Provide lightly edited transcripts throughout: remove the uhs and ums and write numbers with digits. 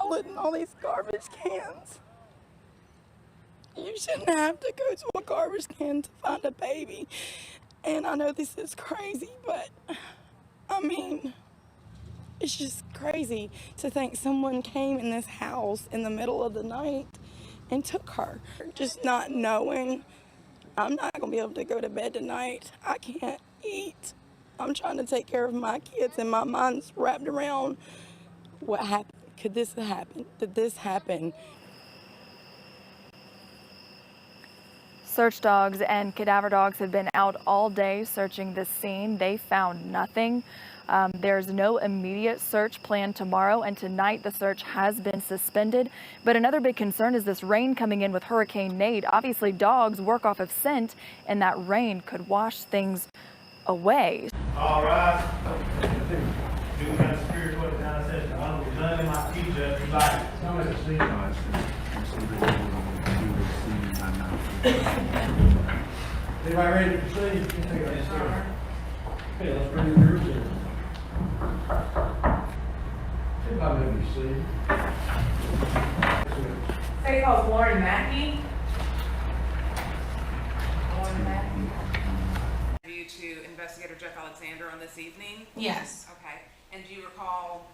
outlet and all these garbage cans. You shouldn't have to go to a garbage can to find a baby. And I know this is crazy, but I mean, it's just crazy to think someone came in this house in the middle of the night and took her. Just not knowing I'm not going to be able to go to bed tonight. I can't eat. I'm trying to take care of my kids and my mind's wrapped around what happened. Could this happen? Did this happen? Search dogs and cadaver dogs have been out all day searching the scene. They found nothing. There's no immediate search planned tomorrow, and tonight the search has been suspended. But another big concern is this rain coming in with Hurricane Nate. Obviously, dogs work off of scent, and that rain could wash things away. All right. Do kind of spirit what it kind of says. I was none in my future. You like it. Some of the scene. Anybody ready to proceed? Okay, let's bring the group in. Anybody ready to proceed? Say called Lauren Mackey. Lauren Mackey. You to Investigator Jeff Alexander on this evening? Yes. Okay. And do you recall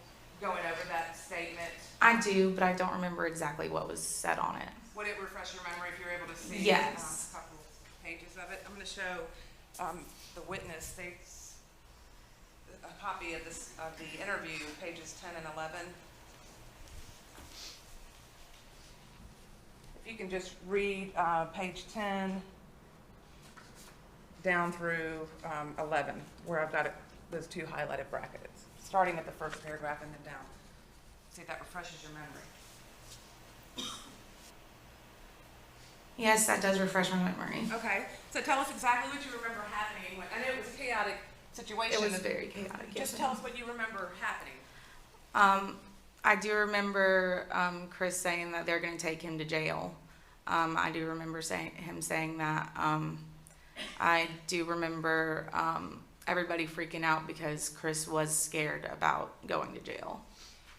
going over that statement? I do, but I don't remember exactly what was said on it. Would it refresh your memory if you're able to see Yes. a couple pages of it? I'm going to show the witness states a copy of this of the interview, pages 10 and 11. If you can just read page 10 down through 11, where I've got those two highlighted brackets, starting at the first paragraph and then down. See if that refreshes your memory. Yes, that does refresh my memory. Okay, so tell us exactly what you remember happening. I know it was a chaotic situation. It was very chaotic. Just yes, tell us what you remember happening. I do remember Chris saying that they're going to take him to jail. I do remember him saying that. I do remember everybody freaking out because Chris was scared about going to jail.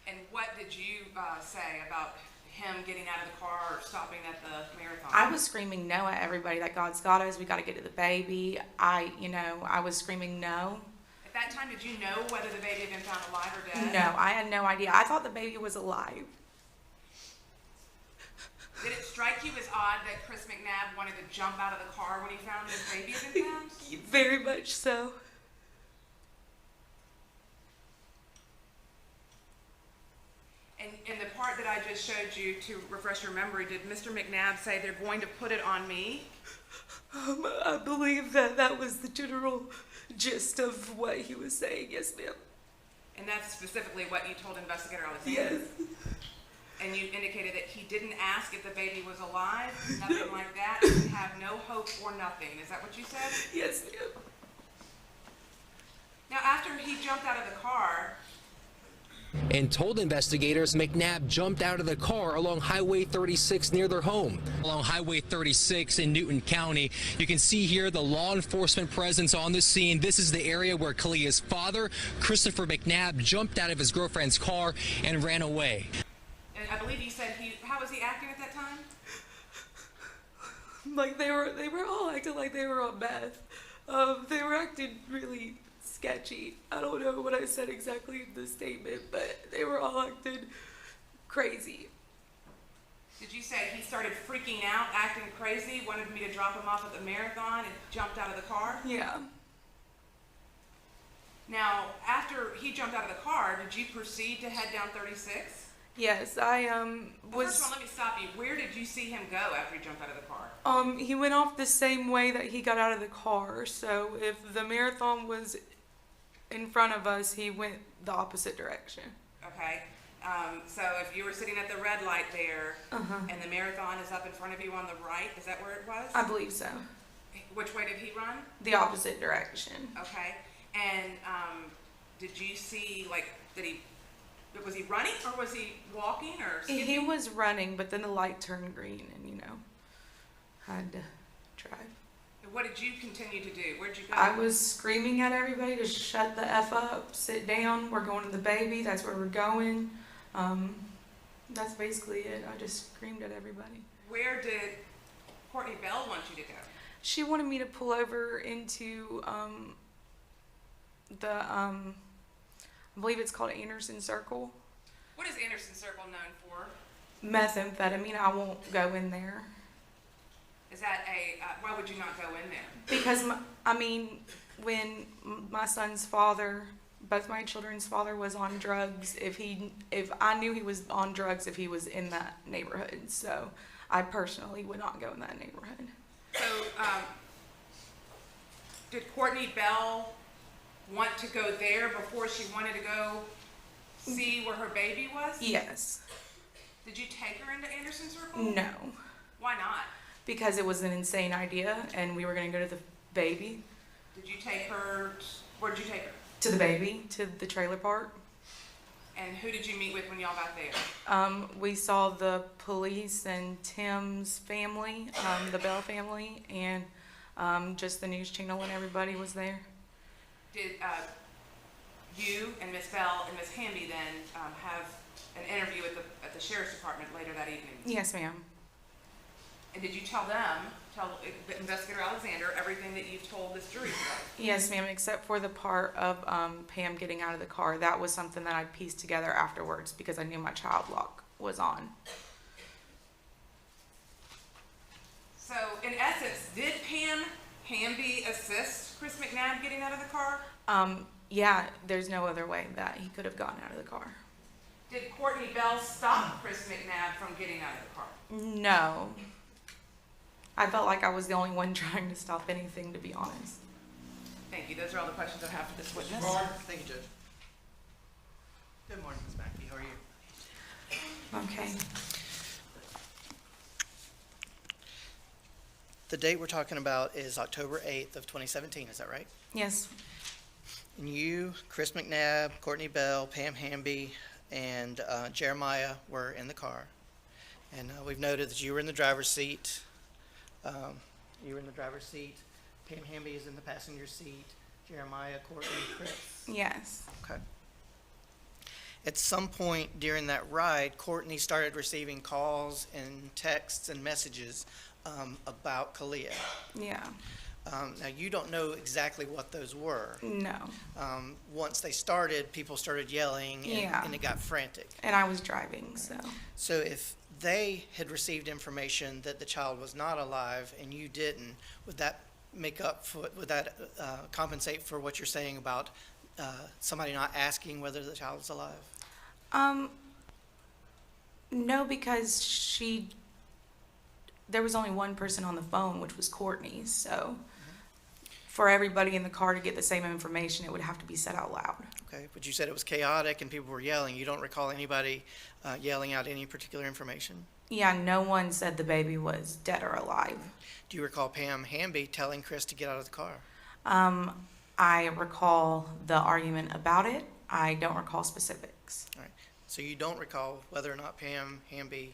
And what did you say about him getting out of the car or stopping at the marathon? I was screaming no at everybody, that God's got us, we got to get to the baby. I was screaming no. At that time, did you know whether the baby had been found alive or dead? No, I had no idea. I thought the baby was alive. Did it strike you as odd that Chris McNabb wanted to jump out of the car when he found his baby had been found? Very much so. And the part that I just showed you to refresh your memory, did Mr. McNabb say they're going to put it on me? I believe that was the general gist of what he was saying, yes ma'am. And that's specifically what you told Investigator Alexander? Yes. And you indicated that he didn't ask if the baby was alive, nothing like that, and have no hope or nothing. Is that what you said? Yes ma'am. Now after he jumped out of the car, and told investigators McNabb jumped out of the car along Highway 36 near their home. Along Highway 36 in Newton County, you can see here the law enforcement presence on the scene. This is the area where Caliyah's father, Christopher McNabb, jumped out of his girlfriend's car and ran away. and I believe you said how was he acting at that time? Like they were all acting like they were on meth. They were acting really sketchy. I don't know what I said exactly in the statement, but they were all acting crazy. Did you say he started freaking out, acting crazy, wanted me to drop him off at the marathon and jumped out of the car? Yeah. Now, after he jumped out of the car, did you proceed to head down 36? Yes, I was. First of all, let me stop you. Where did you see him go after he jumped out of the car? He went off the same way that he got out of the car. So if the marathon was in front of us, he went the opposite direction. Okay. So if you were sitting at the red light there, and the marathon is up in front of you on the right, is that where it was? I believe so. Which way did he run? The opposite direction. Okay. And did you see, was he running or was he walking or skipping? He was running, but then the light turned green and, had to drive. What did you continue to do? Where'd you go? I was screaming at everybody to shut the F up, sit down, we're going to the baby, that's where we're going. That's basically it. I just screamed at everybody. Where did Courtney Bell want you to go? She wanted me to pull over into I believe it's called Anderson Circle. What is Anderson Circle known for? Methamphetamine. I won't go in there. Is that why would you not go in there? Because, when my son's father, both my children's father was on drugs, if I knew he was on drugs if he was in that neighborhood. So I personally would not go in that neighborhood. So, did Courtney Bell want to go there before she wanted to go see where her baby was? Yes. Did you take her into Anderson Circle? No. Why not? Because it was an insane idea and we were going to go to the baby. Did you take her, where did you take her? To the baby, to the trailer park. And who did you meet with when y'all got there? We saw the police and Tim's family, the Bell family, and just the news channel when everybody was there. Did you and Miss Bell and Miss Hamby then have an interview at the sheriff's department later that evening? Yes, ma'am. And did you tell Investigator Alexander everything that you've told this jury today? Yes, ma'am, except for the part of Pam getting out of the car. That was something that I pieced together afterwards because I knew my child lock was on. So, in essence, did Pam Hamby assist Chris McNabb getting out of the car? Yeah, there's no other way that he could have gotten out of the car. Did Courtney Bell stop Chris McNabb from getting out of the car? No. I felt like I was the only one trying to stop anything, to be honest. Thank you. Those are all the questions I have for this witness. Thank you, Judge. Good morning, Ms. Mackey. How are you? Okay. The date we're talking about is October 8th of 2017, is that right? Yes. And you, Chris McNabb, Courtney Bell, Pam Hamby, and Jeremiah were in the car. And we've noted that you were in the driver's seat. Pam Hamby is in the passenger seat. Jeremiah, Courtney, Chris. Yes. Okay. At some point during that ride, Courtney started receiving calls and texts and messages about Caliyah. Yeah. Now, you don't know exactly what those were. No. Once they started, people started yelling, and, Yeah. and it got frantic. And I was driving, so. So if they had received information that the child was not alive and you didn't, would that compensate for what you're saying about somebody not asking whether the child is alive? No, because there was only one person on the phone, which was Courtney, so for everybody in the car to get the same information, it would have to be said out loud. Okay, but you said it was chaotic and people were yelling. You don't recall anybody yelling out any particular information? Yeah, no one said the baby was dead or alive. Do you recall Pam Hamby telling Chris to get out of the car? I recall the argument about it. I don't recall specifics. All right, so you don't recall whether or not Pam Hamby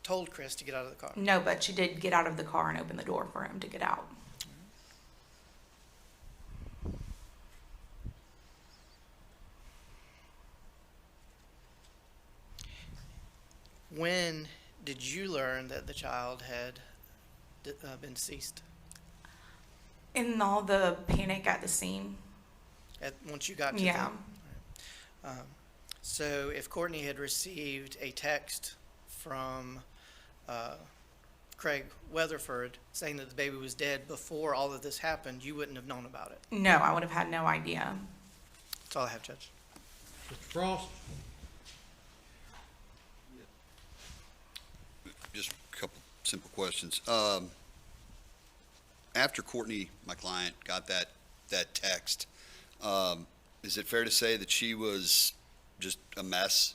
told Chris to get out of the car? No, but she did get out of the car and open the door for him to get out. When did you learn that the child had been deceased? In all the panic at the scene. Once you got to Yeah. them? So if Courtney had received a text from Craig Weatherford saying that the baby was dead before all of this happened, you wouldn't have known about it. No, I would have had no idea. That's all I have, Judge. Mr. Frost? Just a couple simple questions. After Courtney, my client, got that text, is it fair to say that she was just a mess?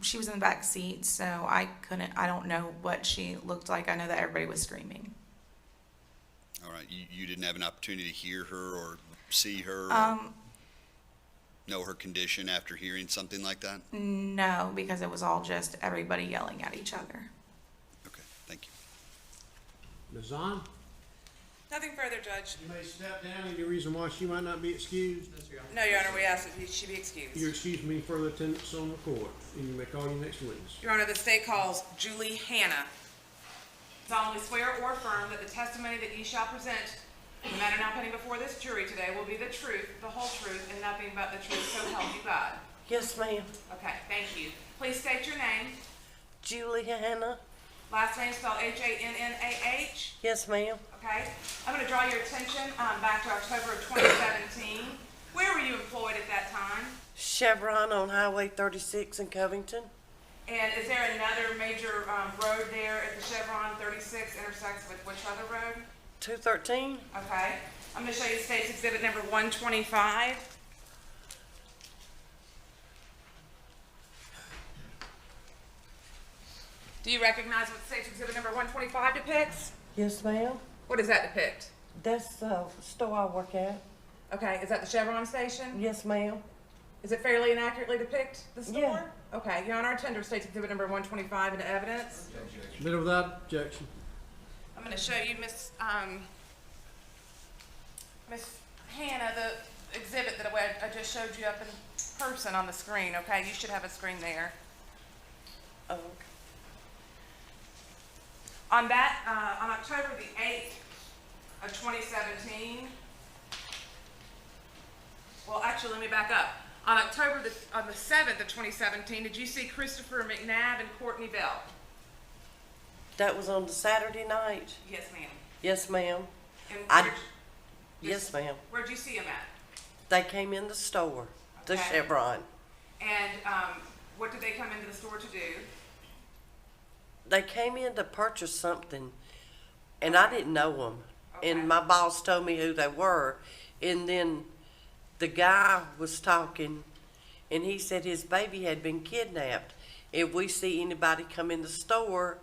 She was in the back seat, so I don't know what she looked like. I know that everybody was screaming. All right, you didn't have an opportunity to hear her or see her or know her condition after hearing something like that? No, because it was all just everybody yelling at each other. Okay, thank you. Ms. Zahn? Nothing further, Judge. You may step down. Any reason why she might not be excused? No, Your Honor, we ask that she be excused. You're excused from any further attendance on the court, and you may call your next witness. Your Honor, the state calls Julie Hannah. Solemnly swear or affirm that the testimony that ye shall present in the matter now pending before this jury today will be the truth, the whole truth, and nothing but the truth, so help you God. Yes, ma'am. Okay, thank you. Please state your name. Julie Hannah. Last name spelled H-A-N-N-A-H. Yes, ma'am. Okay. I'm going to draw your attention back to October of 2017. Where were you employed at that time? Chevron on Highway 36 in Covington. And is there another major road there at the Chevron 36 intersects with which other road? 213. Okay. I'm going to show you State's Exhibit number 125. Do you recognize what State's Exhibit number 125 depicts? Yes, ma'am. What does that depict? That's the store I work at. Okay, is that the Chevron station? Yes, ma'am. Is it fairly and accurately depict the store? Yeah. Okay, Your Honor, tender State's Exhibit number 125 into evidence. Submitted without objection. I'm going to show you Miss Hannah, the exhibit that I just showed you up in person on the screen, okay? You should have a screen there. Oh, okay. On October the 8th of 2017, well, actually, let me back up. On the 7th of 2017, did you see Christopher McNabb and Courtney Bell? That was on the Saturday night. Yes, ma'am. Yes, ma'am. And Yes, ma'am. where'd you see them at? They came in the store, the Okay. Chevron. And what did they come into the store to do? They came in to purchase something, and I didn't know them. Okay. And my boss told me who they were, and then the guy was talking, and he said his baby had been kidnapped. If we see anybody come in the store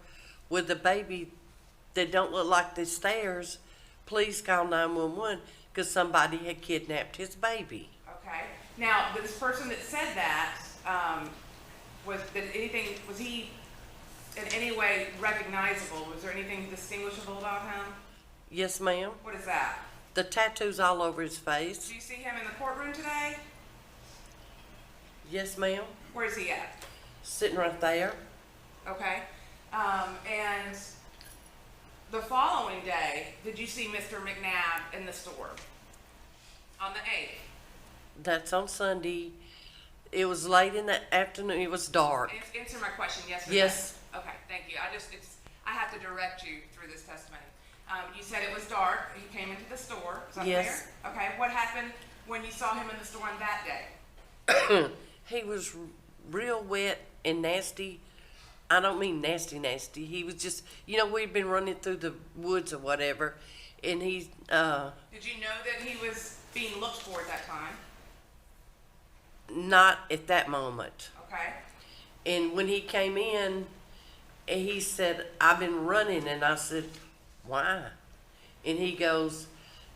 with a baby that don't look like this theirs, please call 911 because somebody had kidnapped his baby. Okay. Now, this person that said that, was he in any way recognizable? Was there anything distinguishable about him? Yes, ma'am. What is that? The tattoos all over his face. Do you see him in the courtroom today? Yes, ma'am. Where is he at? Sitting right there. Okay. And the following day, did you see Mr. McNabb in the store? On the 8th? That's on Sunday. It was late in the afternoon. It was dark. Answer my question, yes or Yes. no? Okay, thank you. I have to direct you through this testimony. You said it was dark. He came into the store. Is that Yes. fair? Okay. What happened when you saw him in the store on that day? He was real wet and nasty. I don't mean nasty, nasty. He was just, we'd been running through the woods or whatever, and he, Did you know that he was being looked for at that time? not at that moment. Okay. And when he came in, he said, I've been running. And I said, why? And he goes,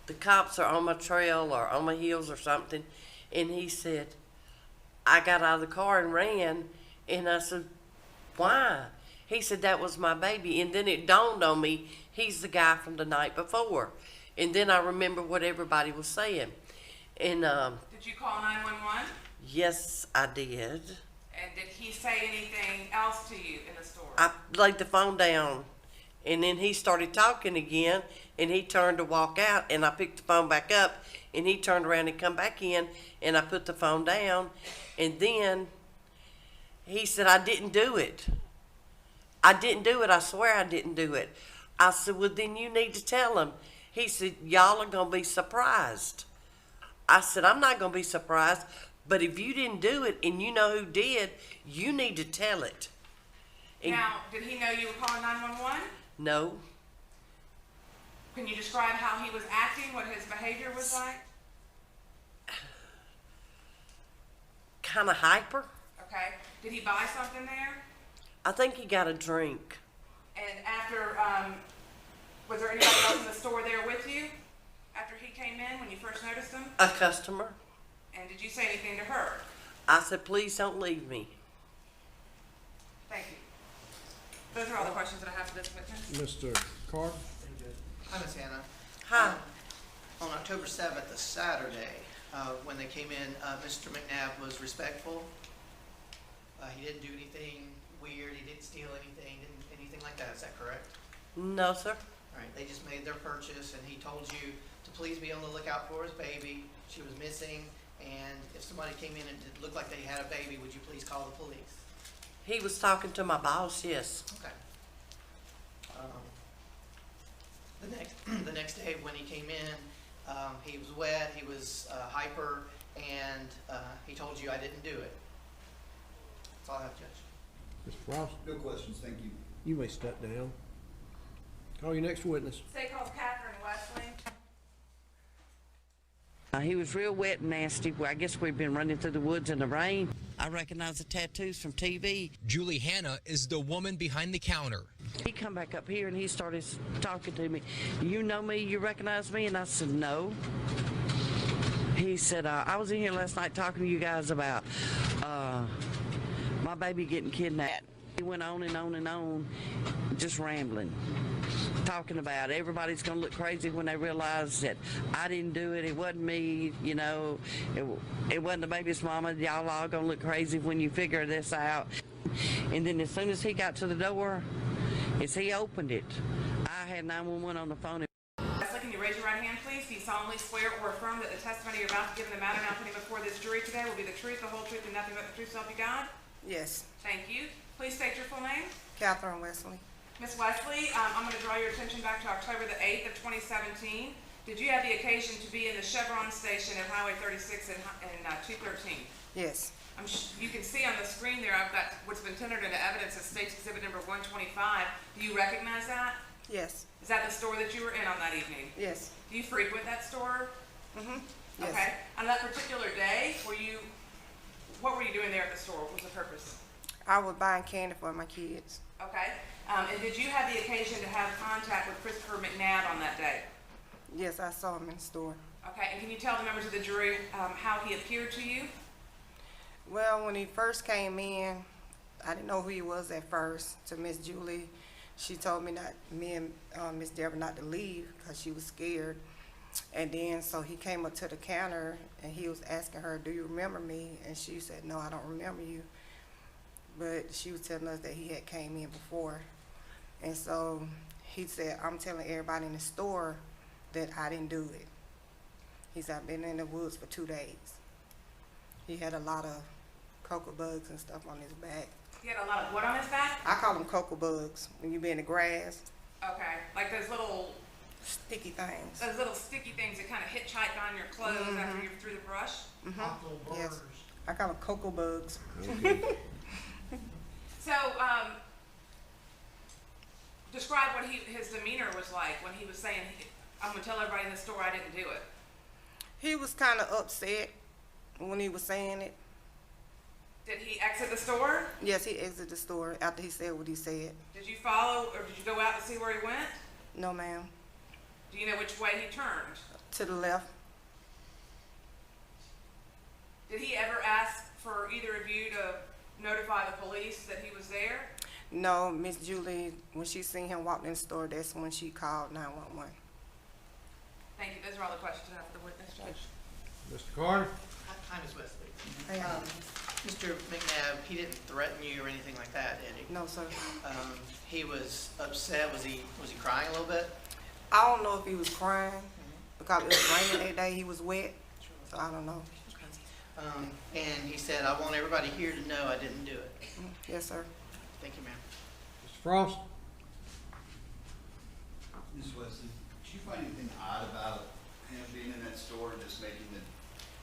the cops are on my trail or on my heels or something. And he said, I got out of the car and ran. And I said, why? He said, that was my baby. And then it dawned on me, he's the guy from the night before. And then I remember what everybody was saying. And Did you call 911? yes, I did. And did he say anything else to you in the store? I laid the phone down, and then he started talking again, and he turned to walk out, and I picked the phone back up, and he turned around and come back in, and I put the phone down, and then he said, I didn't do it. I didn't do it. I swear I didn't do it. I said, well, then you need to tell him. He said, y'all are going to be surprised. I said, I'm not going to be surprised, but if you didn't do it and you know who did, you need to tell it. And Now, did he know you were calling 911? no, Can you describe how he was acting, what his behavior was like? kind of hyper. Okay. Did he buy something there? I think he got a drink. And after, was there anybody else in the store there with you after he came in when you first noticed him? A customer. And did you say anything to her? I said, please don't leave me. Thank you. Those are all the questions that I have for this witness. Mr. Carter. Hi, Miss Hannah. Huh? On October 7th, a Saturday, when they came in, Mr. McNabb was respectful. He didn't do anything weird. He didn't steal anything, anything like that. Is that correct? No, sir. All right. They just made their purchase, and he told you to please be on the lookout for his baby. She was missing, and if somebody came in and it looked like they had a baby, would you please call the police? He was talking to my boss, yes. Okay. The next day when he came in, he was wet, he was hyper, and he told you I didn't do it. That's all I have, Judge. Mr. Frost, No questions, thank you. you may step down. Call your next witness. State calls Kathryn and Wesley. He was real wet and nasty. I guess we've been running through the woods in the rain. I recognize the tattoos from TV. Julie Hanna is the woman behind the counter. He come back up here and he started talking to me. You know me? You recognize me? And I said, no. He said, I was in here last night talking to you guys about my baby getting kidnapped. He went on and on and on, just rambling, talking about everybody's going to look crazy when they realize that I didn't do it. It wasn't me, you know. It wasn't the baby's mama. Y'all all going to look crazy when you figure this out. And then as soon as he got to the door, as he opened it, I had 911 on the phone. Wesley, can you raise your right hand, please? Do you solemnly swear or affirm that the testimony you're about to give in the matter now pending before this jury today will be the truth, the whole truth, and nothing but the truth, so help you God? Yes. Thank you. Please state your full name. Kathryn Wesley. Ms. Wesley, I'm going to draw your attention back to October the 8th of 2017. Did you have the occasion to be in the Chevron station at Highway 36 and 213? Yes. You can see on the screen there, I've got what's been tendered into evidence as State's Exhibit number 125. Do you recognize that? Yes. Is that the store that you were in on that evening? Yes. Do you frequent that store? Mm-hmm. Yes. Okay. On that particular day, what were you doing there at the store? What was the purpose? I was buying candy for my kids. Okay. And did you have the occasion to have contact with Christopher McNabb on that day? Yes, I saw him in the store. Okay. And can you tell the members of the jury how he appeared to you? Well, when he first came in, I didn't know who he was at first. To Miss Julie, she told me me and Miss Deborah not to leave because she was scared. And then, so he came up to the counter and he was asking her, do you remember me? And she said, no, I don't remember you. But she was telling us that he had came in before. And so he said, I'm telling everybody in the store that I didn't do it. He said, I've been in the woods for 2 days. He had a lot of cocoa bugs and stuff on his back. He had a lot of what on his back? I call them cocoa bugs when you be in the grass. Okay. Like those little sticky things. Those little sticky things that kind of hitchhike on your clothes after you're through the brush? Mm-hmm. Yes. I call them cocoa bugs. Okay. So, describe what his demeanor was like when he was saying, I'm going to tell everybody in the store I didn't do it. He was kind of upset when he was saying it. Did he exit the store? Yes, he exited the store after he said what he said. Did you follow or did you go out to see where he went? No, ma'am. Do you know which way he turned? To the left. Did he ever ask for either of you to notify the police that he was there? No, Miss Julie, when she seen him walk in the store, that's when she called 911. Thank you. Those are all the questions I have for the witness, Judge. Mr. Carter? Hi, Ms. Wesley. Mr. McNabb, he didn't threaten you or anything like that, did he? No, sir. He was upset. Was he crying a little bit? I don't know if he was crying because it was raining that day. He was wet, so I don't know. And he said, I want everybody here to know I didn't do it. Yes, sir. Thank you, ma'am. Mr. Frost? Ms. Wesley, did you find anything odd about him being in that store and just making the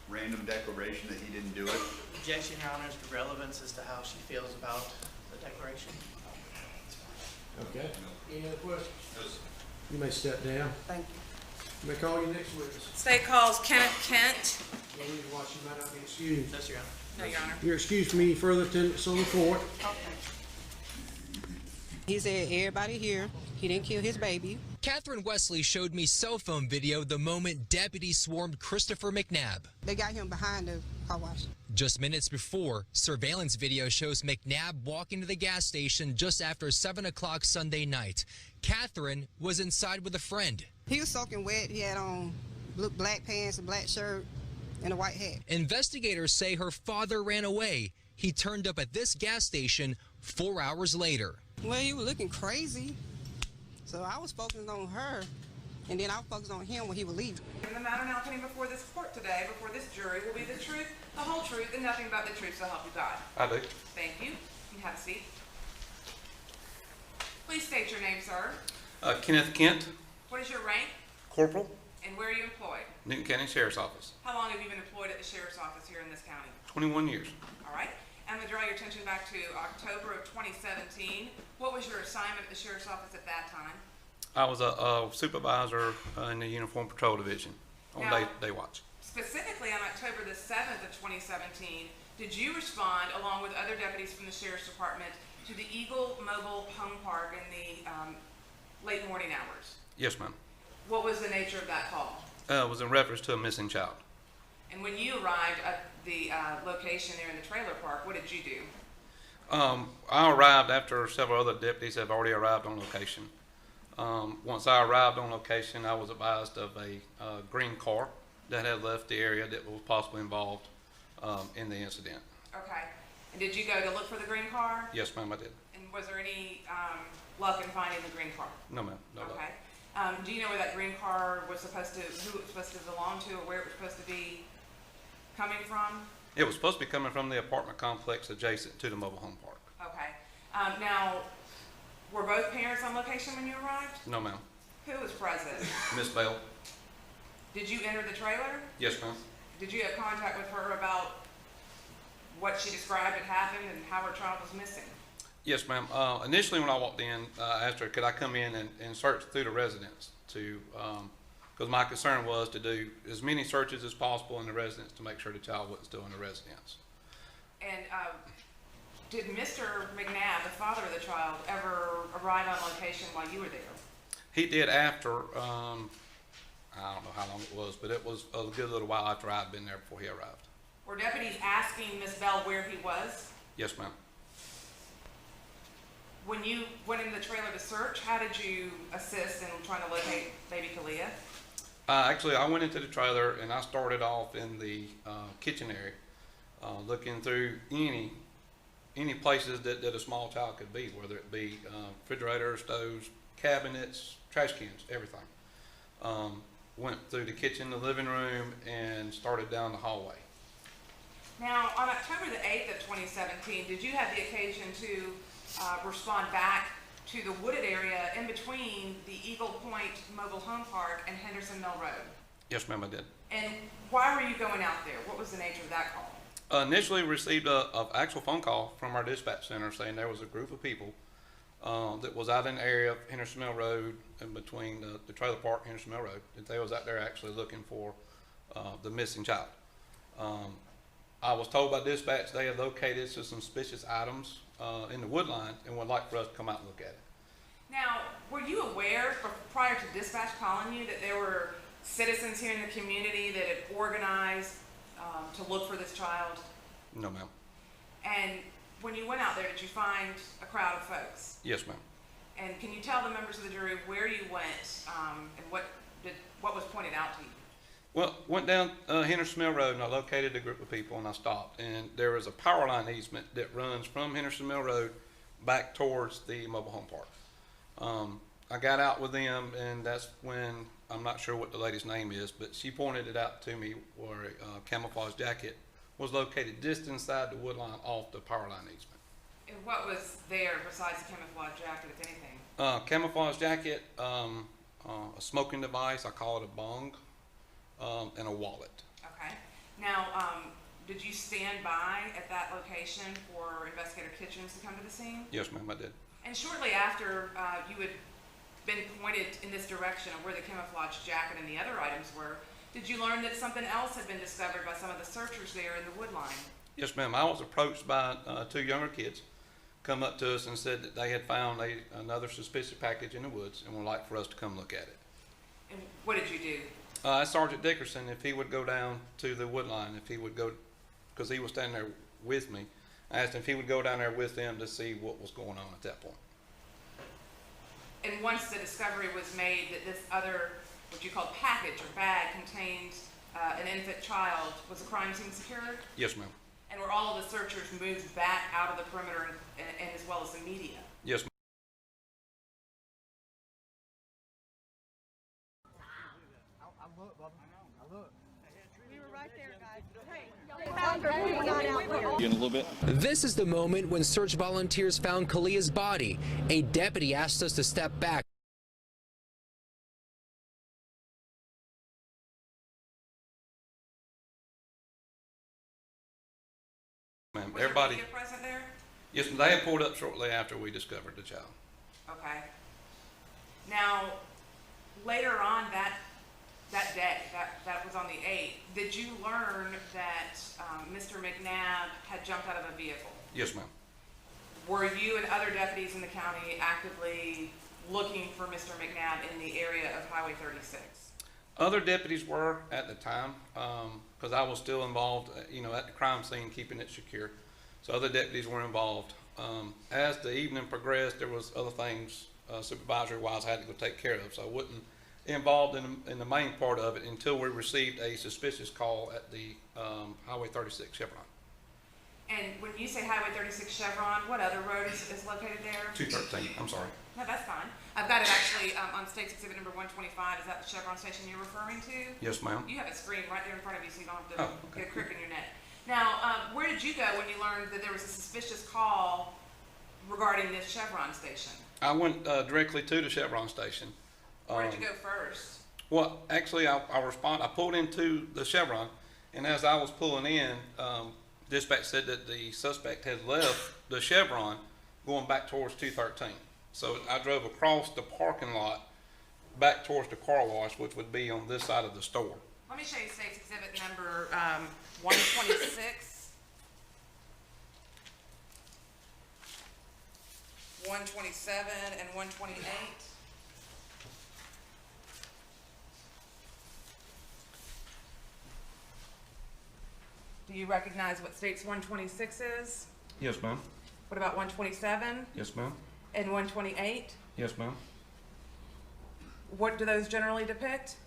random declaration that he didn't do it? Objection, Your Honor, is the relevance as to how she feels about the declaration. Okay. Any other questions? No, sir. You may step down. Thank you. You may call your next witness. State calls Kenneth Kent. No reason why she might not be excused. Yes, Your Honor. No, Your Honor. You're excused from any further attendance on the court. He said everybody here, he didn't kill his baby. Kathryn Wesley showed me cell phone video the moment deputies swarmed Christopher McNabb. They got him behind the car wash. Just minutes before, surveillance video shows McNabb walking to the gas station just after 7 o'clock Sunday night. Kathryn was inside with a friend. He was soaking wet. He had on black pants, a black shirt, and a white hat. Investigators say her father ran away. He turned up at this gas station 4 hours later. Well, he was looking crazy, so I was focusing on her, and then I was focused on him when he was leaving. And the matter now pending before this court today, before this jury, will be the truth, the whole truth, and nothing but the truth, so help you God. I do. Thank you. You can have a seat. Please state your name, sir. Kenneth Kent, What is your rank, Corporal, and where are you employed? Newton County Sheriff's Office. How long have you been employed at the sheriff's office here in this county? 21 years. All right. I'm going to draw your attention back to October of 2017. What was your assignment at the sheriff's office at that time? I was a supervisor in the Uniform Patrol Division on Now- day watch. Specifically on October the 7th of 2017, did you respond along with other deputies from the sheriff's department to the Eagle Mobile Home Park in the late morning hours? Yes, ma'am. What was the nature of that call? It was in reference to a missing child. And when you arrived at the location there in the trailer park, what did you do? I arrived after several other deputies have already arrived on location. Once I arrived on location, I was advised of a green car that had left the area that was possibly involved in the incident. Okay. And did you go to look for the green car? Yes, ma'am, I did. And was there any luck in finding the green car? No, ma'am. No luck. Okay. Do you know where that green car was supposed to, who it was supposed to belong to, or where it was supposed to be coming from? It was supposed to be coming from the apartment complex adjacent to the mobile home park. Okay. Now, were both parents on location when you arrived? No, ma'am. Who was present? Miss Bell. Did you enter the trailer? Yes, ma'am. Did you have contact with her about what she described had happened and how her child was missing? Yes, ma'am. Initially, when I walked in, I asked her, could I come in and search through the residence to, because my concern was to do as many searches as possible in the residence to make sure the child wasn't still in the residence. And did Mr. McNabb, the father of the child, ever arrive on location while you were there? He did after, I don't know how long it was, but it was a good little while after I had been there before he arrived. Were deputies asking Miss Bell where he was? Yes, ma'am. When you went into the trailer to search, how did you assist in trying to locate Baby Caliyah? Actually, I went into the trailer and I started off in the kitchen area, looking through any places that a small child could be, whether it be refrigerators, stoves, cabinets, trash cans, everything. Went through the kitchen, the living room, and started down the hallway. Now, on October the 8th of 2017, did you have the occasion to respond back to the wooded area in between the Eagle Point Mobile Home Park and Henderson Mill Road? Yes, ma'am, I did. And why were you going out there? What was the nature of that call? Initially received a actual phone call from our dispatch center saying there was a group of people that was out in the area of Henderson Mill Road and between the trailer park and Henderson Mill Road, that they was out there actually looking for the missing child. I was told by dispatch they had located some suspicious items in the wood line and would like for us to come out and look at it. Now, were you aware prior to dispatch calling you that there were citizens here in the community that had organized to look for this child? No, ma'am. And when you went out there, did you find a crowd of folks? Yes, ma'am. And can you tell the members of the jury where you went and what was pointed out to you? Well, went down Henderson Mill Road and I located a group of people and I stopped. And there was a power line easement that runs from Henderson Mill Road back towards the mobile home park. I got out with them and that's when, I'm not sure what the lady's name is, but she pointed it out to me where a camouflage jacket was located just inside the wood line off the power line easement. And what was there besides the camouflage jacket, if anything? Camouflage jacket, a smoking device, I call it a bong, and a wallet. Okay. Now, did you stand by at that location for Investigator Kitchens to come to the scene? Yes, ma'am, I did. And shortly after you had been pointed in this direction of where the camouflage jacket and the other items were, did you learn that something else had been discovered by some of the searchers there in the wood line? Yes, ma'am. I was approached by two younger kids, come up to us and said that they had found another suspicious package in the woods and would like for us to come look at it. And what did you do? Sergeant Dickerson, if he would go down to the wood line, if he would go because he was standing there with me. I asked him if he would go down there with them to see what was going on at that point. And once the discovery was made that this other, what you call package or bag, contained an infant child, was the crime scene secured? Yes, ma'am. And were all of the searchers moved back out of the perimeter and as well as the media? Yes, ma'am. In a little bit. This is the moment when search volunteers found Caliyah's body. A deputy asked us to step back. Ma'am, Was everybody. there media present there? Yes, they had pulled up shortly after we discovered the child. Okay. Now, later on that day, that was on the 8th, did you learn that Mr. McNabb had jumped out of a vehicle? Yes, ma'am. Were you and other deputies in the county actively looking for Mr. McNabb in the area of Highway 36? Other deputies were at the time, because I was still involved, you know, at the crime scene, keeping it secure. So other deputies were involved. As the evening progressed, there was other things supervisory-wise I had to go take care of, so I wasn't involved in the main part of it until we received a suspicious call at the Highway 36 Chevron. And when you say Highway 36 Chevron, what other road is located there? 213, I'm sorry. No, that's fine. I've got it actually on State's Exhibit number 125. Is that the Chevron station you're referring to? Yes, ma'am. You have a screen right there in front of you, so you don't have to Okay. get a crick in your neck. Now, where did you go when you learned that there was a suspicious call regarding this Chevron station? I went directly to the Chevron station. Where did you go first? Well, actually, I pulled into the Chevron, and as I was pulling in, dispatch said that the suspect had left the Chevron going back towards 213. So I drove across the parking lot back towards the car wash, which would be on this side of the store. Let me show you State's Exhibit number 126. 127 and 128. Do you recognize what State's 126 is? Yes, ma'am. What about 127 Yes, ma'am. and 128? Yes, ma'am. What do those generally depict?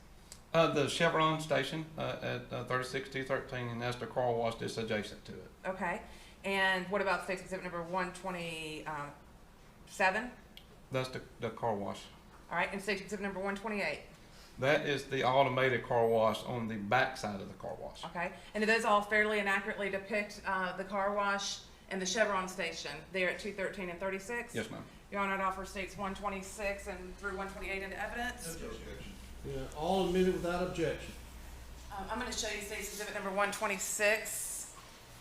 The Chevron station at 36213, and that's the car wash that's adjacent to it. Okay. And what about State's Exhibit number 127? That's the car wash. All right. And State's Exhibit number 128? That is the automated car wash on the back side of the car wash. Okay. And do those all fairly and accurately depict the car wash and the Chevron station there at 213 and 36? Yes, ma'am. Your Honor, I'd offer States 126 and through 128 into evidence. Yeah, all admitted without objection. I'm going to show you State's Exhibit number 126,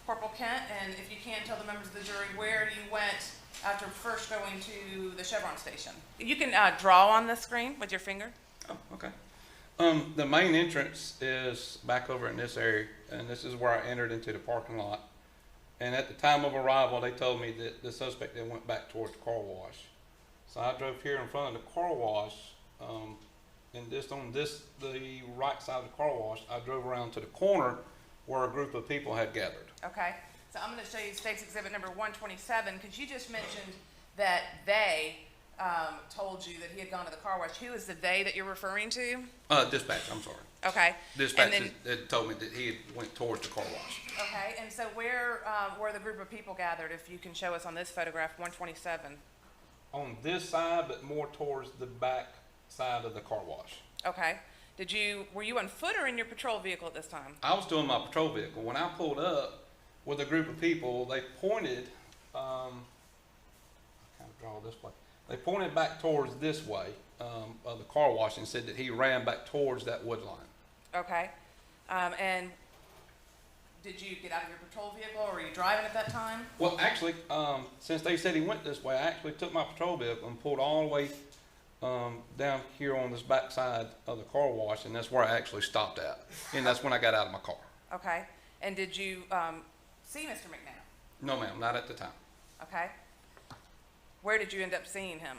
Corporal Kent, and if you can, tell the members of the jury where you went after first going to the Chevron station. You can draw on the screen with your finger. Oh, okay. The main entrance is back over in this area, and this is where I entered into the parking lot. And at the time of arrival, they told me that the suspect then went back towards the car wash. So I drove here in front of the car wash, and just on the right side of the car wash, I drove around to the corner where a group of people had gathered. Okay. So I'm going to show you State's Exhibit number 127, because you just mentioned that they told you that he had gone to the car wash. Who is the they that you're referring to? Dispatch, I'm sorry. Okay. Dispatch had told me that he had went towards the car wash. Okay, and so where were the group of people gathered, if you can show us on this photograph, 127? On this side, but more towards the back side of the car wash. Okay. Were you on foot or in your patrol vehicle at this time? I was doing my patrol vehicle. When I pulled up with a group of people, they pointed, I kind of draw this way. They pointed back towards this way of the car wash and said that he ran back towards that wood line. Okay. And did you get out of your patrol vehicle, or were you driving at that time? Well, actually, since they said he went this way, I actually took my patrol vehicle and pulled all the way down here on this back side of the car wash, and that's where I actually stopped at. And that's when I got out of my car. Okay. And did you see Mr. McNabb? No, ma'am, not at the time. Okay. Where did you end up seeing him?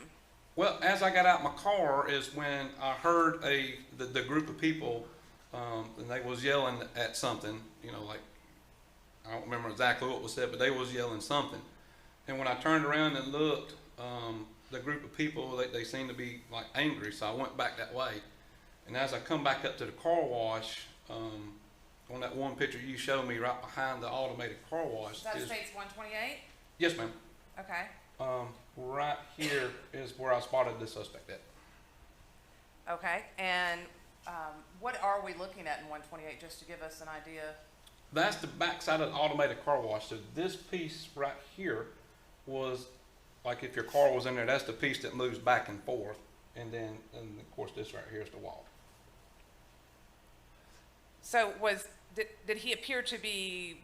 Well, as I got out my car is when I heard the group of people, and they was yelling at something, you know, like, I don't remember exactly what was said, but they was yelling something. And when I turned around and looked, the group of people, they seemed to be like angry, so I went back that way. And as I come back up to the car wash, on that one picture you showed me right behind the automated car wash. That states 128? Yes, ma'am. Okay. Right here is where I spotted the suspect at. Okay, and what are we looking at in 128, just to give us an idea? That's the back side of the automated car wash. So this piece right here was, like if your car was in there, that's the piece that moves back and forth. And then, and of course, this right here is the wall. So did he appear to be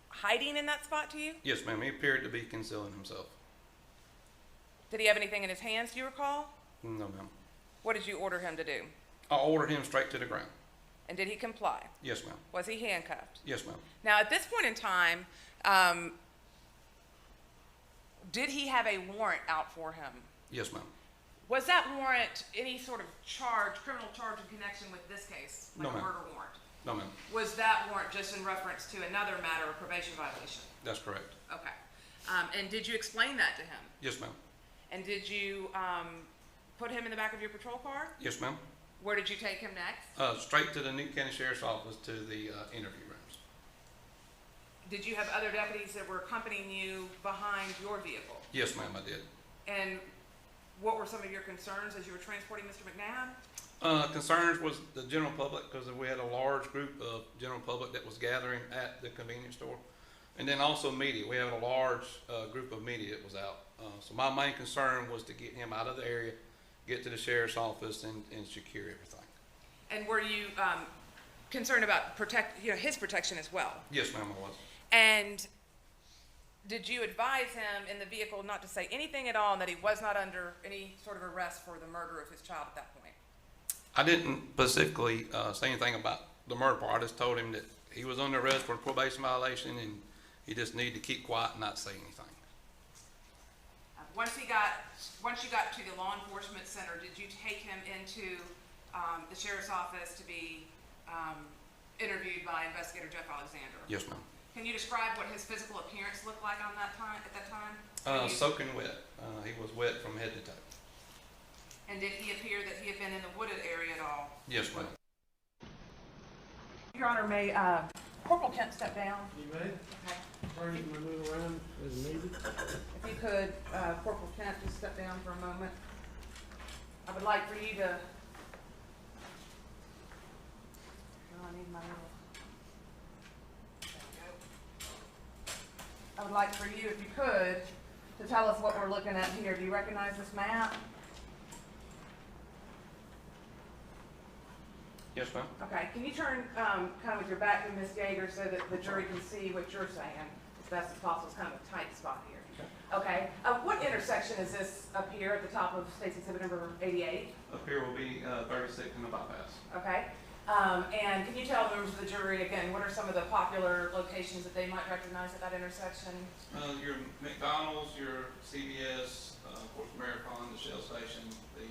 hiding in that spot to you? Yes, ma'am. He appeared to be concealing himself. Did he have anything in his hands, do you recall? No, ma'am. What did you order him to do? I ordered him straight to the ground. And did he comply? Yes, ma'am. Was he handcuffed? Yes, ma'am. Now, at this point in time, did he have a warrant out for him? Yes, ma'am. Was that warrant any sort of charge, criminal charge in connection with this case? Like No, a ma'am. murder warrant? No, ma'am. Was that warrant just in reference to another matter of probation violation? That's correct. Okay. And did you explain that to him? Yes, ma'am. And did you put him in the back of your patrol car? Yes, ma'am. Where did you take him next? Straight to the Newton County Sheriff's Office to the interview rooms. Did you have other deputies that were accompanying you behind your vehicle? Yes, ma'am, I did. And what were some of your concerns as you were transporting Mr. McNabb? Concerns was the general public, because we had a large group of general public that was gathering at the convenience store. And then also media. We had a large group of media that was out. So my main concern was to get him out of the area, get to the sheriff's office, and secure everything. And were you concerned about his protection as well? Yes, ma'am, I was. And did you advise him in the vehicle not to say anything at all, and that he was not under any sort of arrest for the murder of his child at that point? I didn't specifically say anything about the murder part. I just told him that he was under arrest for a probation violation, and he just needed to keep quiet and not say anything. Once you got to the law enforcement center, did you take him into the sheriff's office to be interviewed by Investigator Jeff Alexander? Yes, ma'am. Can you describe what his physical appearance looked like at that time? Soaking wet. He was wet from head to toe. And did he appear that he had been in the wooded area at all? Yes, ma'am. Your Honor, may Corporal Kent step down? You may. Okay. Turn and move around as needed. If you could, Corporal Kent, just step down for a moment. I would like for you to. Oh, I need my little. There we go. I would like for you, if you could, to tell us what we're looking at here. Do you recognize this map? Yes, ma'am. Okay, can you turn kind of with your back to Ms. Yeager so that the jury can see what you're saying as best as possible? It's kind of a tight spot here. Okay, what intersection is this up here at the top of State's Exhibit number 88? Up here will be 36 in the bypass. Okay, and can you tell members of the jury, again, what are some of the popular locations that they might recognize at that intersection? Your McDonald's, your CVS, of course, Marathon, the Shell Station, the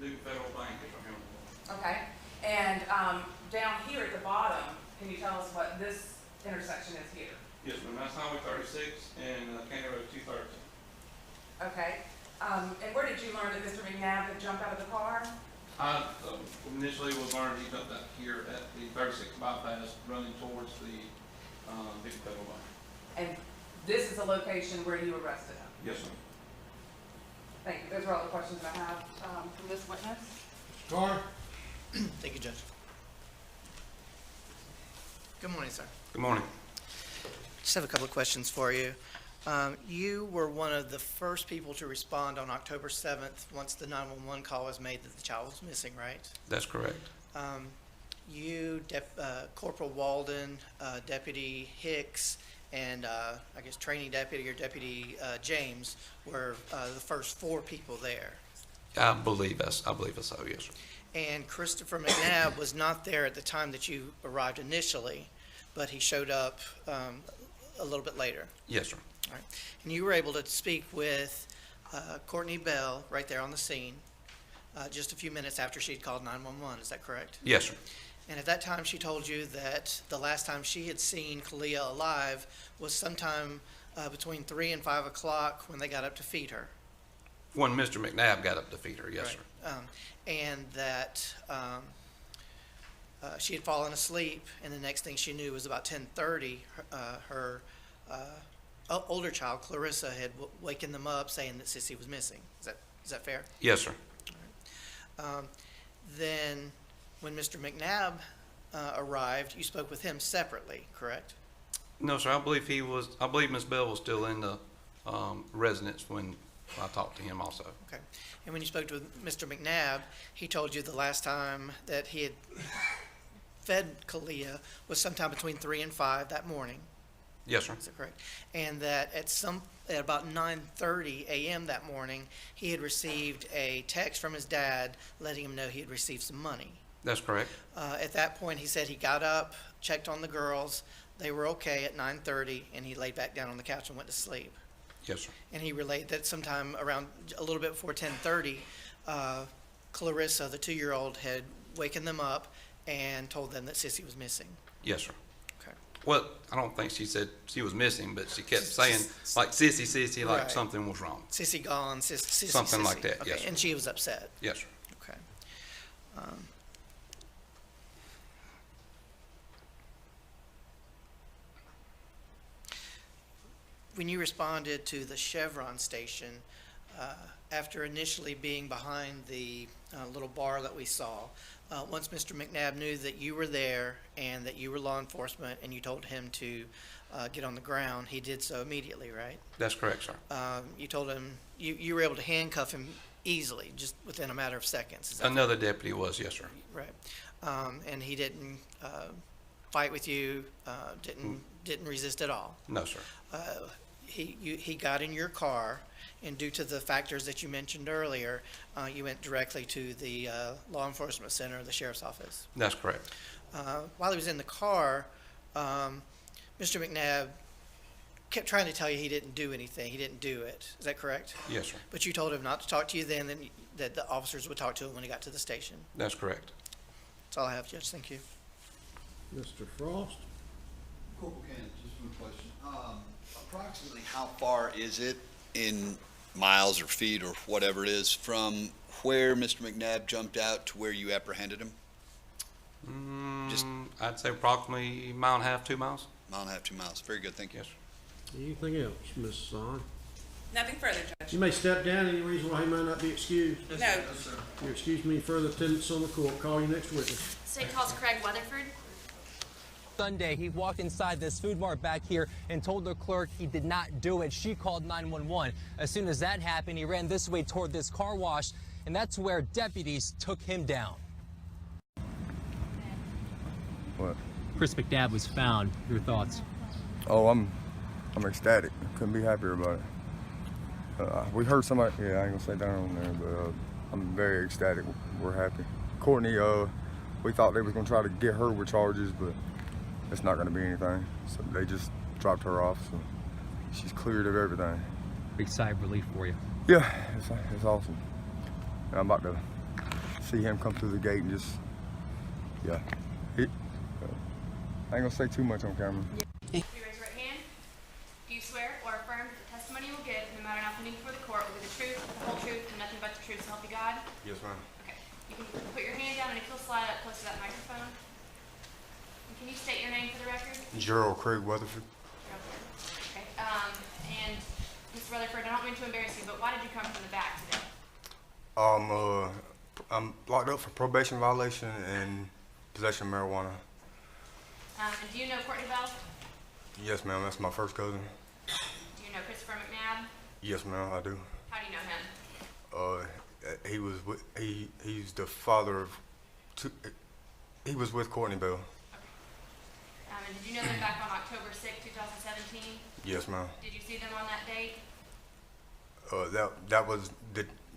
New Federal Bank is right here on the wall. Okay, and down here at the bottom, can you tell us what this intersection is here? Yes, ma'am. That's Highway 36 and County Road 213. Okay, and where did you learn that Mr. McNabb had jumped out of the car? I initially was learned he jumped out here at the 36 bypass running towards the Big Federal Bank. And this is the location where you arrested him? Yes, ma'am. Thank you. Those are all the questions I have from this witness. Carr? Thank you, Judge. Good morning, sir. Good morning. Just have a couple of questions for you. You were one of the first people to respond on October 7th once the 911 call was made that the child was missing, right? That's correct. You, Corporal Walden, Deputy Hicks, and I guess training deputy or Deputy James were the first 4 people there. I believe so, yes, sir. And Christopher McNabb was not there at the time that you arrived initially, but he showed up a little bit later. Yes, sir. All right. And you were able to speak with Courtney Bell right there on the scene just a few minutes after she'd called 911. Is that correct? Yes, sir. And at that time, she told you that the last time she had seen Caliyah alive was sometime between 3 and 5 o'clock when they got up to feed her. When Mr. McNabb got up to feed her, yes, Right. sir. And that she had fallen asleep, and the next thing she knew was about 10:30, her older child, Clarissa, had waken them up saying that Sissy was missing. Is that fair? Yes, sir. Then when Mr. McNabb arrived, you spoke with him separately, correct? No, sir, I believe Miss Bell was still in the residence when I talked to him also. Okay. And when you spoke to Mr. McNabb, he told you the last time that he had fed Caliyah was sometime between 3 and 5 that morning. Yes, sir. Is that correct? And that at about 9:30 a.m. that morning, he had received a text from his dad letting him know he had received some money. That's correct. At that point, he said he got up, checked on the girls, they were okay at 9:30, and he laid back down on the couch and went to sleep. Yes, sir. And he relayed that sometime around a little bit before 10:30, Clarissa, the 2-year-old, had waken them up and told them that Sissy was missing. Yes, sir. Okay. Well, I don't think she said she was missing, but she kept saying, like, sissy, sissy, like Right. something was wrong. Sissy gone, Sissy. Something Sissy. like that, Okay. yes, sir. And she was upset. Yes, sir. Okay. When you responded to the Chevron station, after initially being behind the little bar that we saw, once Mr. McNabb knew that you were there and that you were law enforcement and you told him to get on the ground, he did so immediately, right? That's correct, sir. You told him, you were able to handcuff him easily, just within a matter of seconds. Is that Another deputy was, yes, sir. right? And he didn't fight with you, didn't resist at all. No, sir. He got in your car, and due to the factors that you mentioned earlier, you went directly to the law enforcement center, the sheriff's office. That's correct. While he was in the car, Mr. McNabb kept trying to tell you he didn't do anything. He didn't do it. Is that correct? Yes, sir. But you told him not to talk to you then, and that the officers would talk to him when he got to the station. That's correct. That's all I have, Judge. Thank you. Mr. Frost? Corporal Kenneth, just one question. Approximately how far is it in miles or feet or whatever it is from where Mr. McNabb jumped out to where you apprehended him? I'd say approximately a mile and a half, 2 miles. Mile and a half, 2 miles. Very good. Thank you. Yes, sir. Anything else, Ms. Son? Nothing further, Judge. You may step down. Any reason why he may not be excused? No. You excuse me, further attendance on the court. Call your next witness. State calls Craig Weatherford. Sunday, he walked inside this food mart back here and told the clerk he did not do it. She called 911. As soon as that happened, he ran this way toward this car wash, and that's where deputies took him down. What? Chris McNabb was found. Your thoughts? Oh, I'm ecstatic. Couldn't be happier about it. We heard somebody. Yeah, I ain't gonna say that on there, but I'm very ecstatic. We're happy. Courtney, we thought they was gonna try to get her with charges, but it's not gonna be anything. So they just dropped her off. So she's cleared of everything. Big sigh of relief for you. Yeah, it's awesome. And I'm about to see him come through the gate and just, yeah. I ain't gonna say too much on camera. Please raise your right hand. Do you swear or affirm that the testimony you will give in the matter now pending before the court will be the truth, the whole truth, and nothing but the truth, so help you God? Yes, ma'am. Okay. You can put your hand down, and if you'll slide up close to that microphone. And can you state your name for the record? Gerald Craig Weatherford. Okay. And Mr. Rutherford, I don't mean to embarrass you, but why did you come from the back today? I'm locked up for probation violation and possession of marijuana. And do you know Courtney Bell? Yes, ma'am. That's my first cousin. Do you know Christopher McNabb? Yes, ma'am. I do. How do you know him? He was with, he's the father of two. He was with Courtney Bell. And did you know them back on October 6, 2017? Yes, ma'am. Did you see them on that date? That was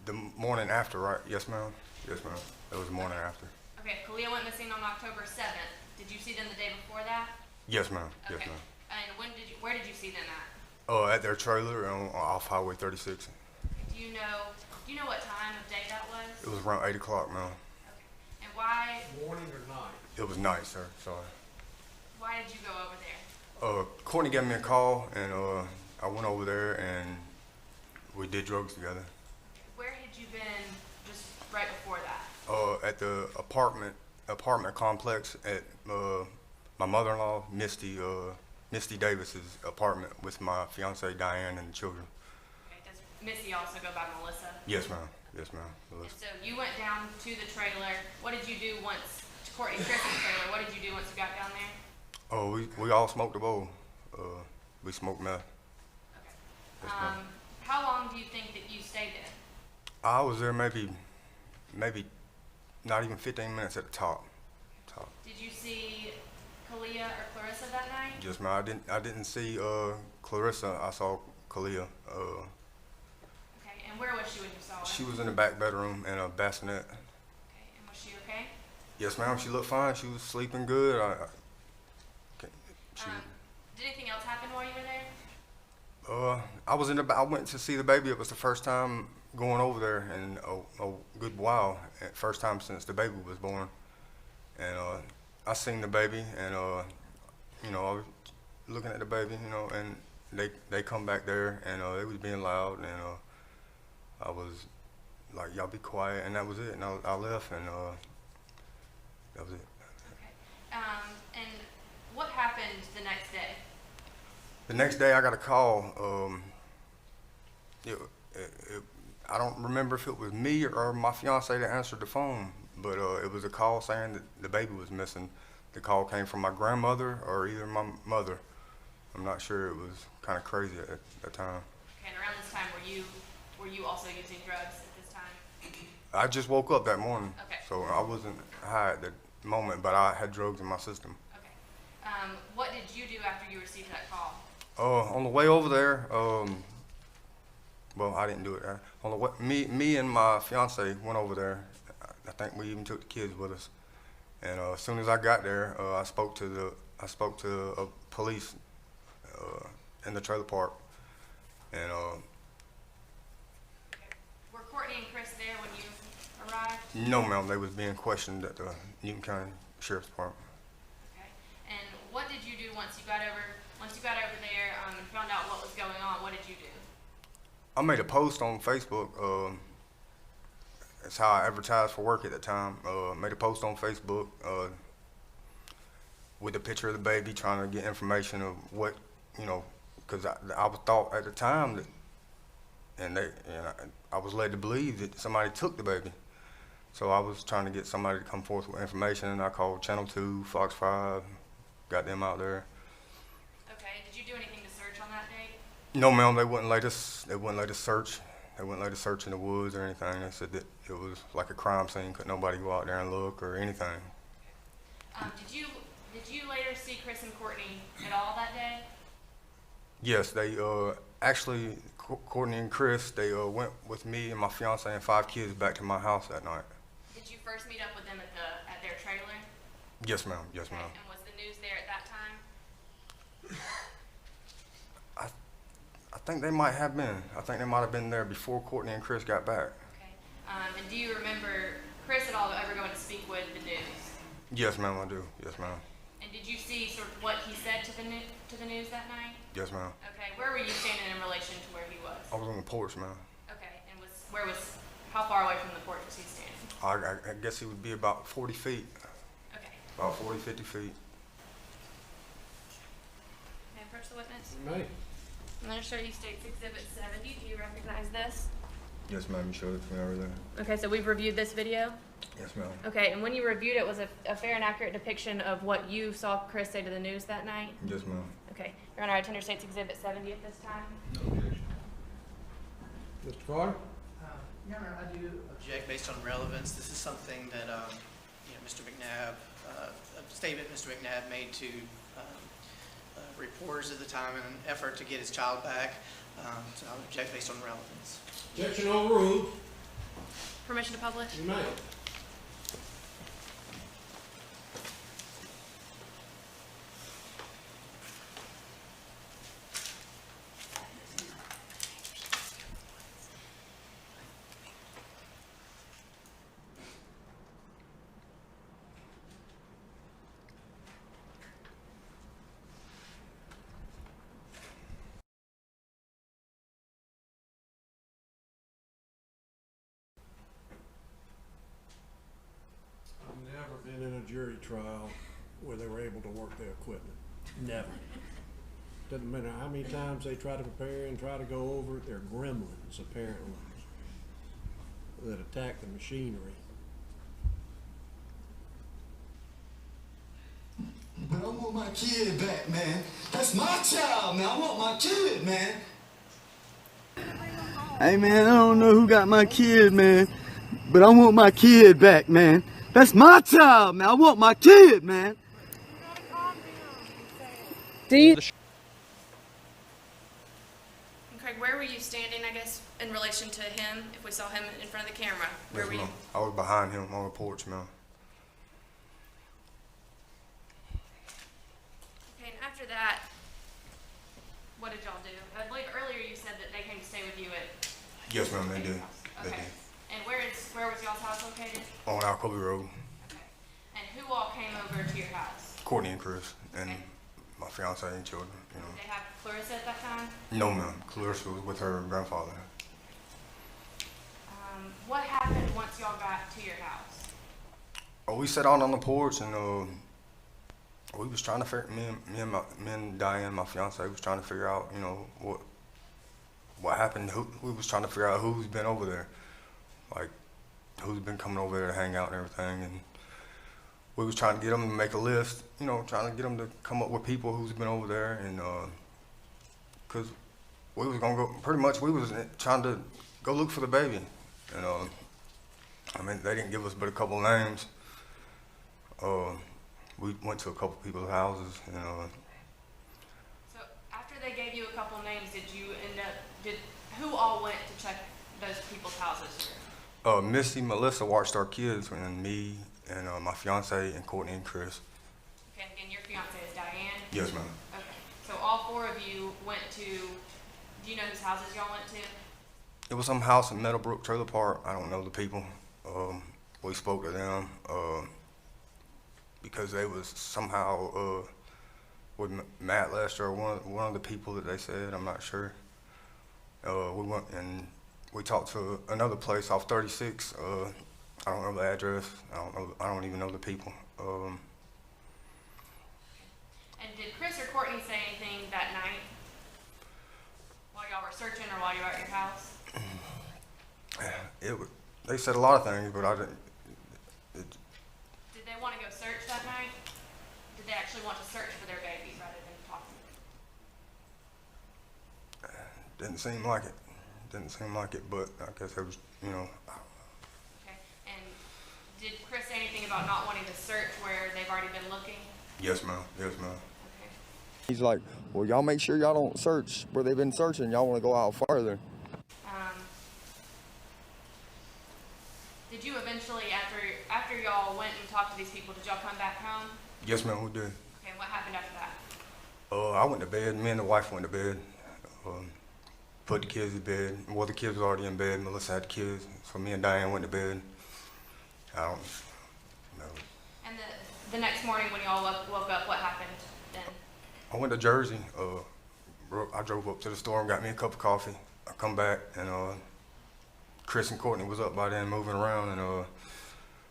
the morning after, right? Yes, ma'am. Yes, ma'am. That was the morning after. Okay, Caliyah went missing on October 7th. Did you see them the day before that? Yes, ma'am. Okay. Yes, ma'am. And where did you see them at? At their trailer off Highway 36. Do you know what time of day that was? It was around 8 o'clock, ma'am. And why? Morning or night? It was night, sir. Sorry. Why did you go over there? Courtney gave me a call, and I went over there, and we did drugs together. Where had you been just right before that? At the apartment complex at my mother-in-law, Misty Davis's apartment with my fiance Diane and the children. Okay. Does Missy also go by Melissa? Yes, ma'am. Yes, ma'am. And Melissa. so you went down to the trailer. What did you do once, to Courtney Chris's trailer, what did you do once you got down there? Oh, we all smoked a bowl. We smoked meth. Okay. Yes, ma'am. How long do you think that you stayed there? I was there maybe not even 15 minutes at the top. Did you see Caliyah or Clarissa that night? Yes, ma'am. I didn't see Clarissa. I saw Caliyah. Okay, and where was she when you saw her? She was in the back bedroom in a bassinet. Okay, and was she okay? Yes, ma'am. She looked fine. She was sleeping good. Did anything else happen while you were there? I went to see the baby. It was the first time going over there in a good while. First time since the baby was born. And I seen the baby, and you know, I was looking at the baby, you know, and they come back there, and they was being loud, and I was like, y'all be quiet, and that was it. And I left, and that was it. Okay. And what happened the next day? The next day, I got a call. I don't remember if it was me or my fiance that answered the phone, but it was a call saying that the baby was missing. The call came from my grandmother or either my mother. I'm not sure. It was kind of crazy at that time. Okay, and around this time, were you also using drugs at this time? I just woke up that morning, Okay. so I wasn't high at the moment, but I had drugs in my system. Okay. What did you do after you received that call? On the way over there, well, I didn't do it. On the way, me and my fiance went over there. I think we even took the kids with us. And as soon as I got there, I spoke to police in the trailer park. And Were Courtney and Chris there when you arrived? no, ma'am, they was being questioned at the Newton County Sheriff's Department. Okay. And what did you do once you got over there and found out what was going on? What did you do? I made a post on Facebook. That's how I advertised for work at the time. Made a post on Facebook with a picture of the baby, trying to get information of what, you know, because I was thought at the time that, and I was led to believe that somebody took the baby. So I was trying to get somebody to come forth with information, and I called Channel 2, Fox 5, got them out there. Okay. Did you do anything to search on that date? No, ma'am, they wouldn't let us search. They wouldn't let us search in the woods or anything. They said that it was like a crime scene. Could nobody go out there and look or anything. Did you later see Chris and Courtney at all that day? Yes, they actually, Courtney and Chris, they went with me and my fiance and 5 kids back to my house that night. Did you first meet up with them at their trailer? Yes, ma'am. Yes, ma'am. And was the news there at that time? I think they might have been. I think they might have been there before Courtney and Chris got back. Okay. And do you remember Chris at all ever going to speak with the news? Yes, ma'am, I do. Yes, ma'am. And did you see sort of what he said to the news that night? Yes, ma'am. Okay. Where were you standing in relation to where he was? I was on the porch, ma'am. Okay. And how far away from the porch was he standing? I guess he would be about 40 feet. Okay. About 40, 50 feet. May I approach the witness? You may. I'm going to show you State's Exhibit 70. Do you recognize this? Yes, ma'am, you showed it to me earlier. Okay, so we've reviewed this video? Yes, ma'am. Okay, and when you reviewed it, was it a fair and accurate depiction of what you saw Chris say to the news that night? Yes, ma'am. Okay, Your Honor, I tender State's Exhibit 70 at this time. No objection. Mr. Carter? Your Honor, I do object based on relevance. This is something that Mr. McNabb, a statement Mr. McNabb made to reporters at the time in an effort to get his child back. So I would object based on relevance. Objection overruled. Permission to publish? You may. jury trial where they were able to work their equipment. Never. Doesn't matter how many times they try to prepare and try to go over it, they're gremlins, apparently, that attack the machinery. But I want my kid back, man. That's my child, man. I want my kid, man. Hey, man, I don't know who got my kid, man, but I want my kid back, man. That's my child, man. I want my kid, man. Do you? Craig, where were you standing, I guess, in relation to him, if we saw him in front of the camera? Where Yes, were you? ma'am. I was behind him on the porch, man. Okay, and after that, what did y'all do? I believe earlier you said that they came to stay with you at... Yes, ma'am, they did. They Okay. did. And where was y'all's house located? On Alcoa Road. And who all came over to your house? Courtney and Chris, and my fiance and children, you know. Did they have Clarissa at that time? No, ma'am. Clarissa was with her grandfather. What happened once y'all got to your house? Oh, we sat out on the porch, and we was trying to figure, me and Diane, my fiance, was trying to figure out, you know, what happened. We was trying to figure out who's been over there, like who's been coming over there to hang out and everything, and we was trying to get them to make a list, you know, trying to get them to come up with people who's been over there, and cause we was gonna go, pretty much we was trying to go look for the baby, and I mean, they didn't give us but a couple names. We went to a couple people's houses, and So after they gave you a couple names, who all went to check those people's houses? Missy, Melissa watched our kids, and me, and my fiance, and Courtney and Chris. Okay, and your fiance is Diane? Yes, ma'am. Okay, so all four of you went to, do you know whose houses y'all went to? It was some house in Meadowbrook Trailer Park. I don't know the people. We spoke to them because they was somehow with Matt Lester, one of the people that they said. I'm not sure. We went and we talked to another place off 36. I don't know the address. I don't even know the people. And did Chris or Courtney say anything that night while y'all were searching or while you were at your house? They said a lot of things, but I didn't. Did they want to go search that night? Did they actually want to search for their baby rather than talking? Didn't seem like it. Didn't seem like it, but I guess it was, you know. Okay, and did Chris say anything about not wanting to search where they've already been looking? Yes, ma'am. Yes, ma'am. Okay. He's like, well, y'all make sure y'all don't search where they've been searching. Y'all want to go out farther. Did you eventually, after y'all went and talked to these people, did y'all come back home? Yes, ma'am, we did. Okay, and what happened after that? I went to bed. Me and the wife went to bed. Put the kids to bed. Well, the kids was already in bed. Melissa had the kids, so me and Diane went to bed. I don't know. And the next morning when y'all woke up, what happened then? I went to Jersey. I drove up to the store and got me a cup of coffee. I come back, and Chris and Courtney was up by then moving around, and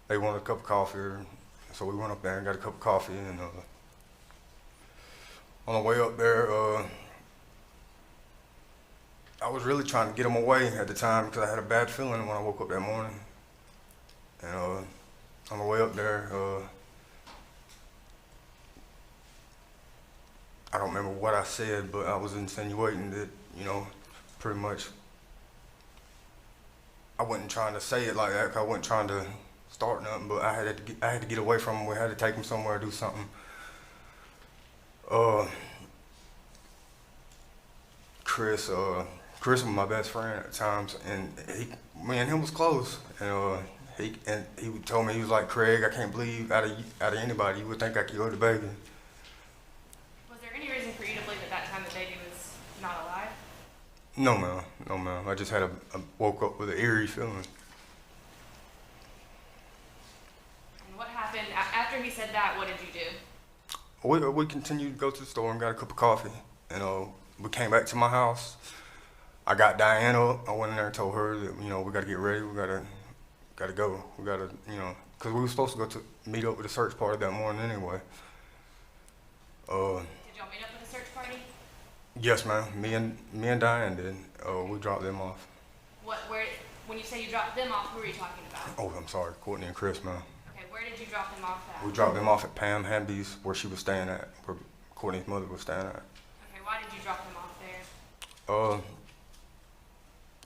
they wanted a cup of coffee, so we went up there and got a cup of coffee, and on the way up there, I was really trying to get them away at the time because I had a bad feeling when I woke up that morning. And on the way up there, I don't remember what I said, but I was insinuating that, you know, pretty much I wasn't trying to say it like that 'cause I wasn't trying to start nothing, but I had to get away from them. We had to take them somewhere, do something. Chris was my best friend at times, and me and him was close. And he told me, he was like, Craig, I can't believe out of anybody you would think I killed the baby. Was there any reason for you to believe at that time the baby was not alive? No, ma'am. No, ma'am. I just had woke up with an eerie feeling. And what happened after he said that? What did you do? We continued to go to the store and got a cup of coffee, and we came back to my house. I got Diane up. I went in there and told her that, you know, we got to get ready. We got to go. We got to, you know, because we were supposed to go to meet up with the search party that morning anyway. Did y'all meet up with the search party? Yes, ma'am. Me and Diane did. We dropped them off. When you say you dropped them off, who are you talking about? Oh, I'm sorry, Courtney and Chris, ma'am. Okay, where did you drop them off at? We dropped them off at Pam Hamby's, where she was staying at, where Courtney's mother was staying at. Okay, why did you drop them off there?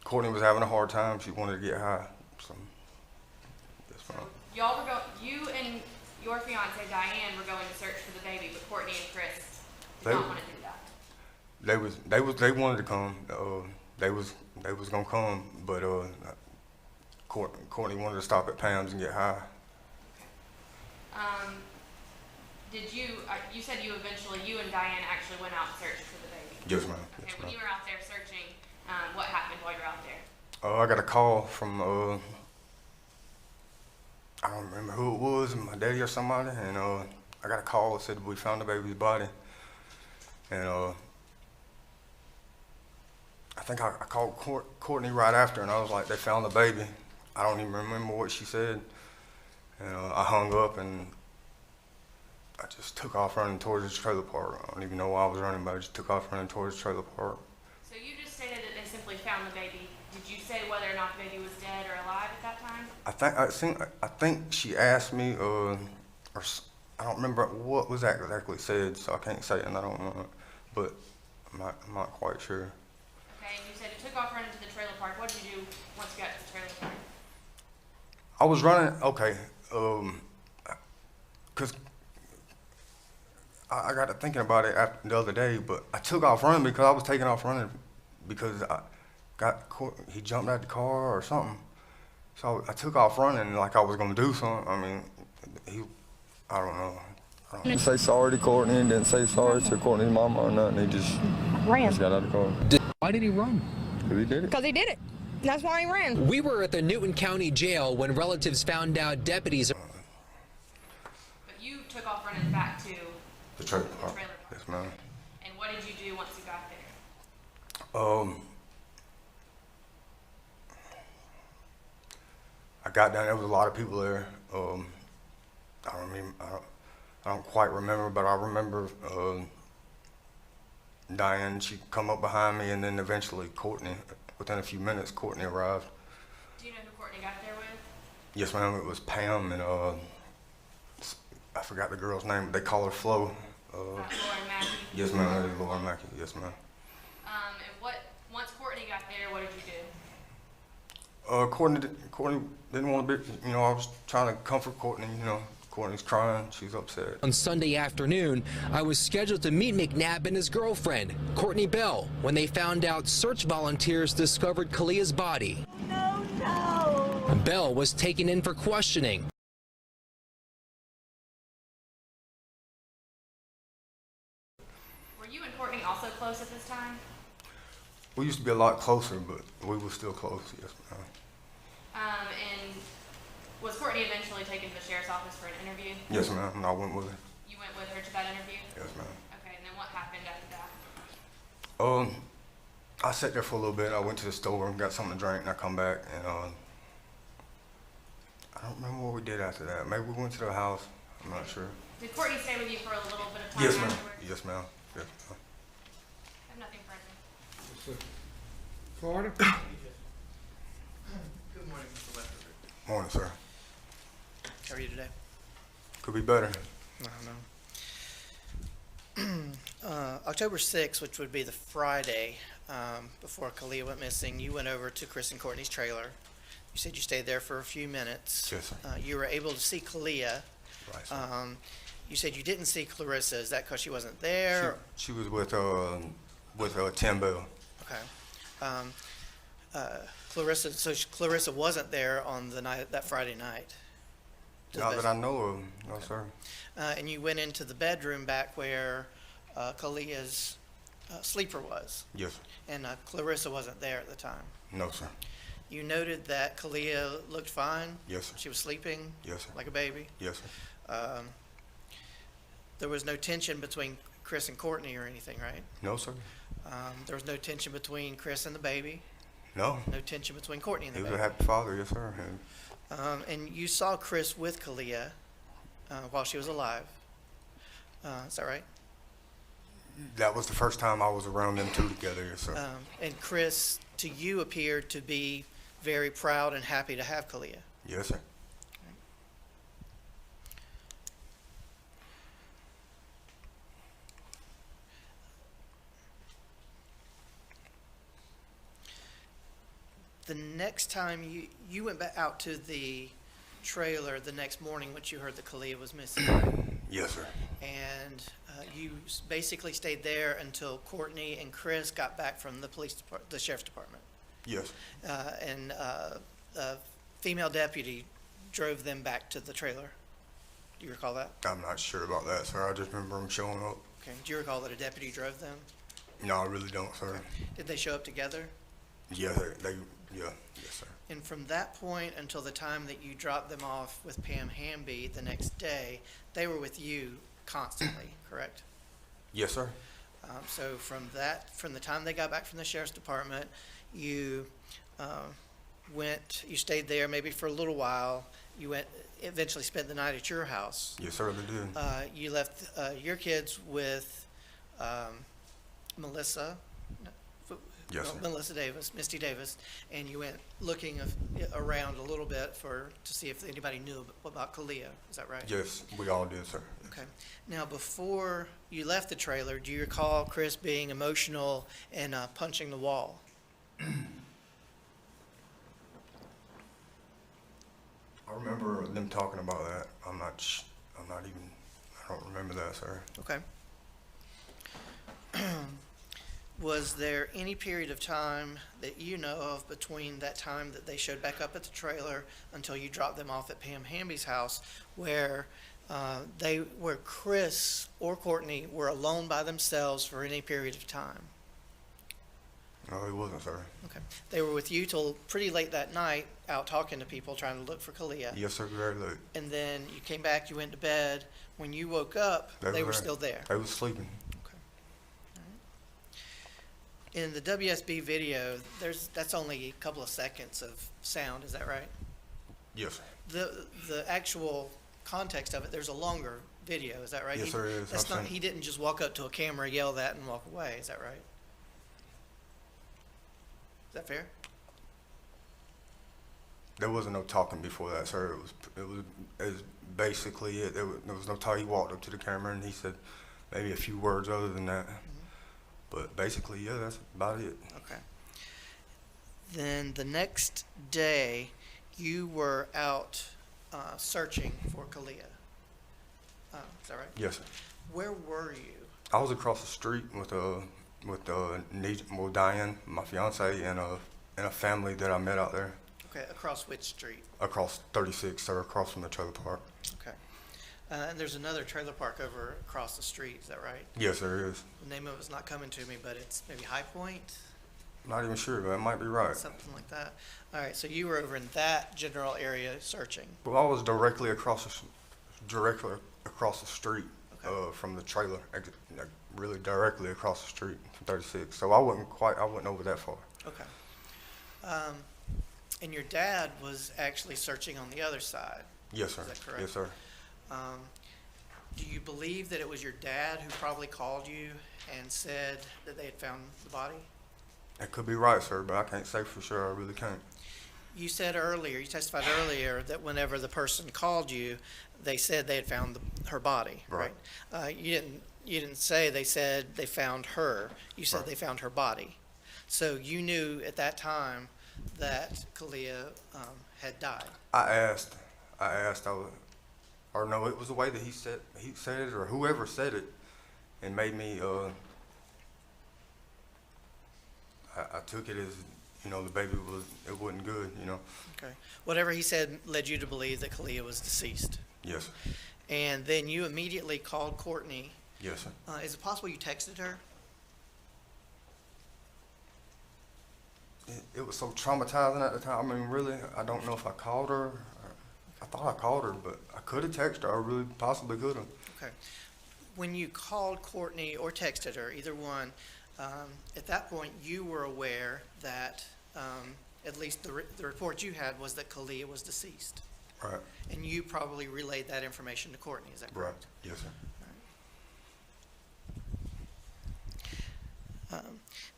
Courtney was having a hard time. She wanted to get high. So, that's fine. Y'all were you and your fiance Diane were going to search for the baby, but Courtney and Chris did not want to do that. They wanted to come. They was gonna come, but Courtney wanted to stop at Pam's and get high. Did you said you and Diane actually went out and searched for the baby? Yes, ma'am. Okay, Yes, when ma'am. you were out there searching, what happened while you were out there? I got a call from I don't remember who it was, my daddy or somebody, and I got a call that said we found the baby's body, and I think I called Courtney right after, and I was like, they found the baby. I don't even remember what she said, and I hung up, and I just took off running towards the trailer park. I don't even know why I was running, but I just took off running towards the trailer park. So you just stated that they simply found the baby. Did you say whether or not the baby was dead or alive at that time? I think she asked me, or I don't remember what was exactly said, so I can't say it, and I don't know it, but I'm not quite sure. Okay, and you said you took off running to the trailer park. What did you do once you got to the trailer park? I was running, okay, because I got to thinking about it after the other day, but I took off running because I was taking off running because he jumped out the car or something. So I took off running like I was going to do something. I mean, I don't know. He didn't say sorry to Courtney and didn't say sorry to Courtney's mama or nothing. He just ran. Just got out of the car. Why did he run? Because he did it. Because he did it. That's why he ran. We were at the Newton County Jail when relatives found out deputies. But you took off running back to The trailer park. Yes, ma'am. And what did you do once you got there? I got down. There was a lot of people there. I don't quite remember, but I remember Diane. She come up behind me, and then eventually Courtney. Within a few minutes, Courtney arrived. Do you know who Courtney got there with? Yes, ma'am. It was Pam and I forgot the girl's name, but they call her Flo. Lauren Mackey? Yes, ma'am. That is Lauren Mackey. Yes, ma'am. And once Courtney got there, what did you do? Courtney didn't want to be. I was trying to comfort Courtney. Courtney's crying. She's upset. On Sunday afternoon, I was scheduled to meet McNabb and his girlfriend, Courtney Bell, when they found out search volunteers discovered Caliyah's body. No. Bell was taken in for questioning. Were you and Courtney also close at this time? We used to be a lot closer, but we were still close. Yes, ma'am. And was Courtney eventually taken to the sheriff's office for an interview? Yes, ma'am. And I went with her. You went with her to that interview? Yes, ma'am. Okay, and then what happened after that? I sat there for a little bit. I went to the store and got something to drink, and I come back, and I don't remember what we did after that. Maybe we went to the house. I'm not sure. Did Courtney stay with you for a little bit of time Yes, ma'am. afterwards? Yes, ma'am. Yes, ma'am. I have nothing further. Carter? Good morning, Mr. Weatherford. Morning, sir. How are you today? Could be better. I don't know. October 6th, which would be the Friday before Caliyah went missing, you went over to Chris and Courtney's trailer. You said you stayed there for a few minutes. Yes, sir. You were able to see Caliyah. Right, sir. You said you didn't see Clarissa. Is that because she wasn't there? She was with Tim Bell. Okay. Clarissa. So Clarissa wasn't there on the night, that Friday night. Not that I know of. No, sir. And you went into the bedroom back where Caliyah's sleeper was. Yes, sir. And Clarissa wasn't there at the time. No, sir. You noted that Caliyah looked fine. Yes, sir. She was sleeping. Yes, sir. Like a baby. Yes, sir. There was no tension between Chris and Courtney or anything, right? No, sir. There was no tension between Chris and the baby. No. No tension between Courtney and the He was baby. a happy father. Yes, sir. And you saw Chris with Caliyah while she was alive. Is that right? That was the first time I was around them two together, yes, sir. And Chris, to you, appeared to be very proud and happy to have Caliyah. Yes, sir. The next time you went back out to the trailer the next morning, once you heard that Caliyah was missing, right? Yes, sir. And you basically stayed there until Courtney and Chris got back from the sheriff's department. Yes. And a female deputy drove them back to the trailer. Do you recall that? I'm not sure about that, sir. I just remember them showing up. Okay. Do you recall that a deputy drove them? No, I really don't, sir. Did they show up together? Yeah, yes, sir. And from that point until the time that you dropped them off with Pam Hamby the next day, they were with you constantly, correct? Yes, sir. So from the time they got back from the sheriff's department, you you stayed there maybe for a little while. You eventually spent the night at your house. Yes, sir, they did. You left your kids with Melissa. Yes, sir. Melissa Davis, Misty Davis, and you went looking around a little bit to see if anybody knew about Caliyah. Is that right? Yes, we all did, sir. Okay. Now, before you left the trailer, do you recall Chris being emotional and punching the wall? I remember them talking about that. I don't remember that, sir. Okay. Was there any period of time that you know of between that time that they showed back up at the trailer until you dropped them off at Pam Hamby's house where Chris or Courtney were alone by themselves for any period of time? No, it wasn't, sir. Okay. They were with you till pretty late that night, out talking to people, trying to look for Caliyah. Yes, sir, very late. And then you came back, you went to bed. When you woke up, they were still there. They were sleeping. In the WSB video, that's only a couple of seconds of sound. Is that right? Yes, sir. The actual context of it, there's a longer video. Is that right? Yes, sir, it is. He didn't just walk up to a camera, yell that, and walk away. Is that right? Is that fair? There wasn't no talking before that, sir. It was basically it. There was no talk. He walked up to the camera and he said maybe a few words other than that. But basically, yeah, that's about it. Okay. Then the next day, you were out searching for Caliyah. Is that right? Yes, sir. Where were you? I was across the street with Diane, my fiance, and a family that I met out there. Okay, across which street? Across 36, sir, across from the trailer park. Okay. And there's another trailer park over across the street, is that right? Yes, there is. The name of it's not coming to me, but it's maybe High Point? Not even sure, but it might be right. Something like that. All right, so you were over in that general area searching. Well, I was directly across the street from the trailer, really directly across the street from 36. So I wasn't over that far. Okay. And your dad was actually searching on the other side. Yes, sir. Is that correct? Yes, sir. Do you believe that it was your dad who probably called you and said that they had found the body? That could be right, sir, but I can't say for sure. I really can't. You testified earlier that whenever the person called you, they said they had found her body, right? You didn't say they said they found her. You said they found her body. So you knew at that time that Caliyah had died. It was the way that he said it, or whoever said it, and made me, I took it as, the baby it wasn't good, Okay. Whatever he said led you to believe that Caliyah was deceased. Yes, sir. And then you immediately called Courtney. Yes, sir. Is it possible you texted her? It was so traumatizing at the time. I mean, really, I don't know if I called her. I thought I called her, but I could have texted her. I really possibly could have. Okay. When you called Courtney or texted her, either one, at that point you were aware that at least the report you had was that Caliyah was deceased. Right. And you probably relayed that information to Courtney, is that correct? Right. Yes, sir.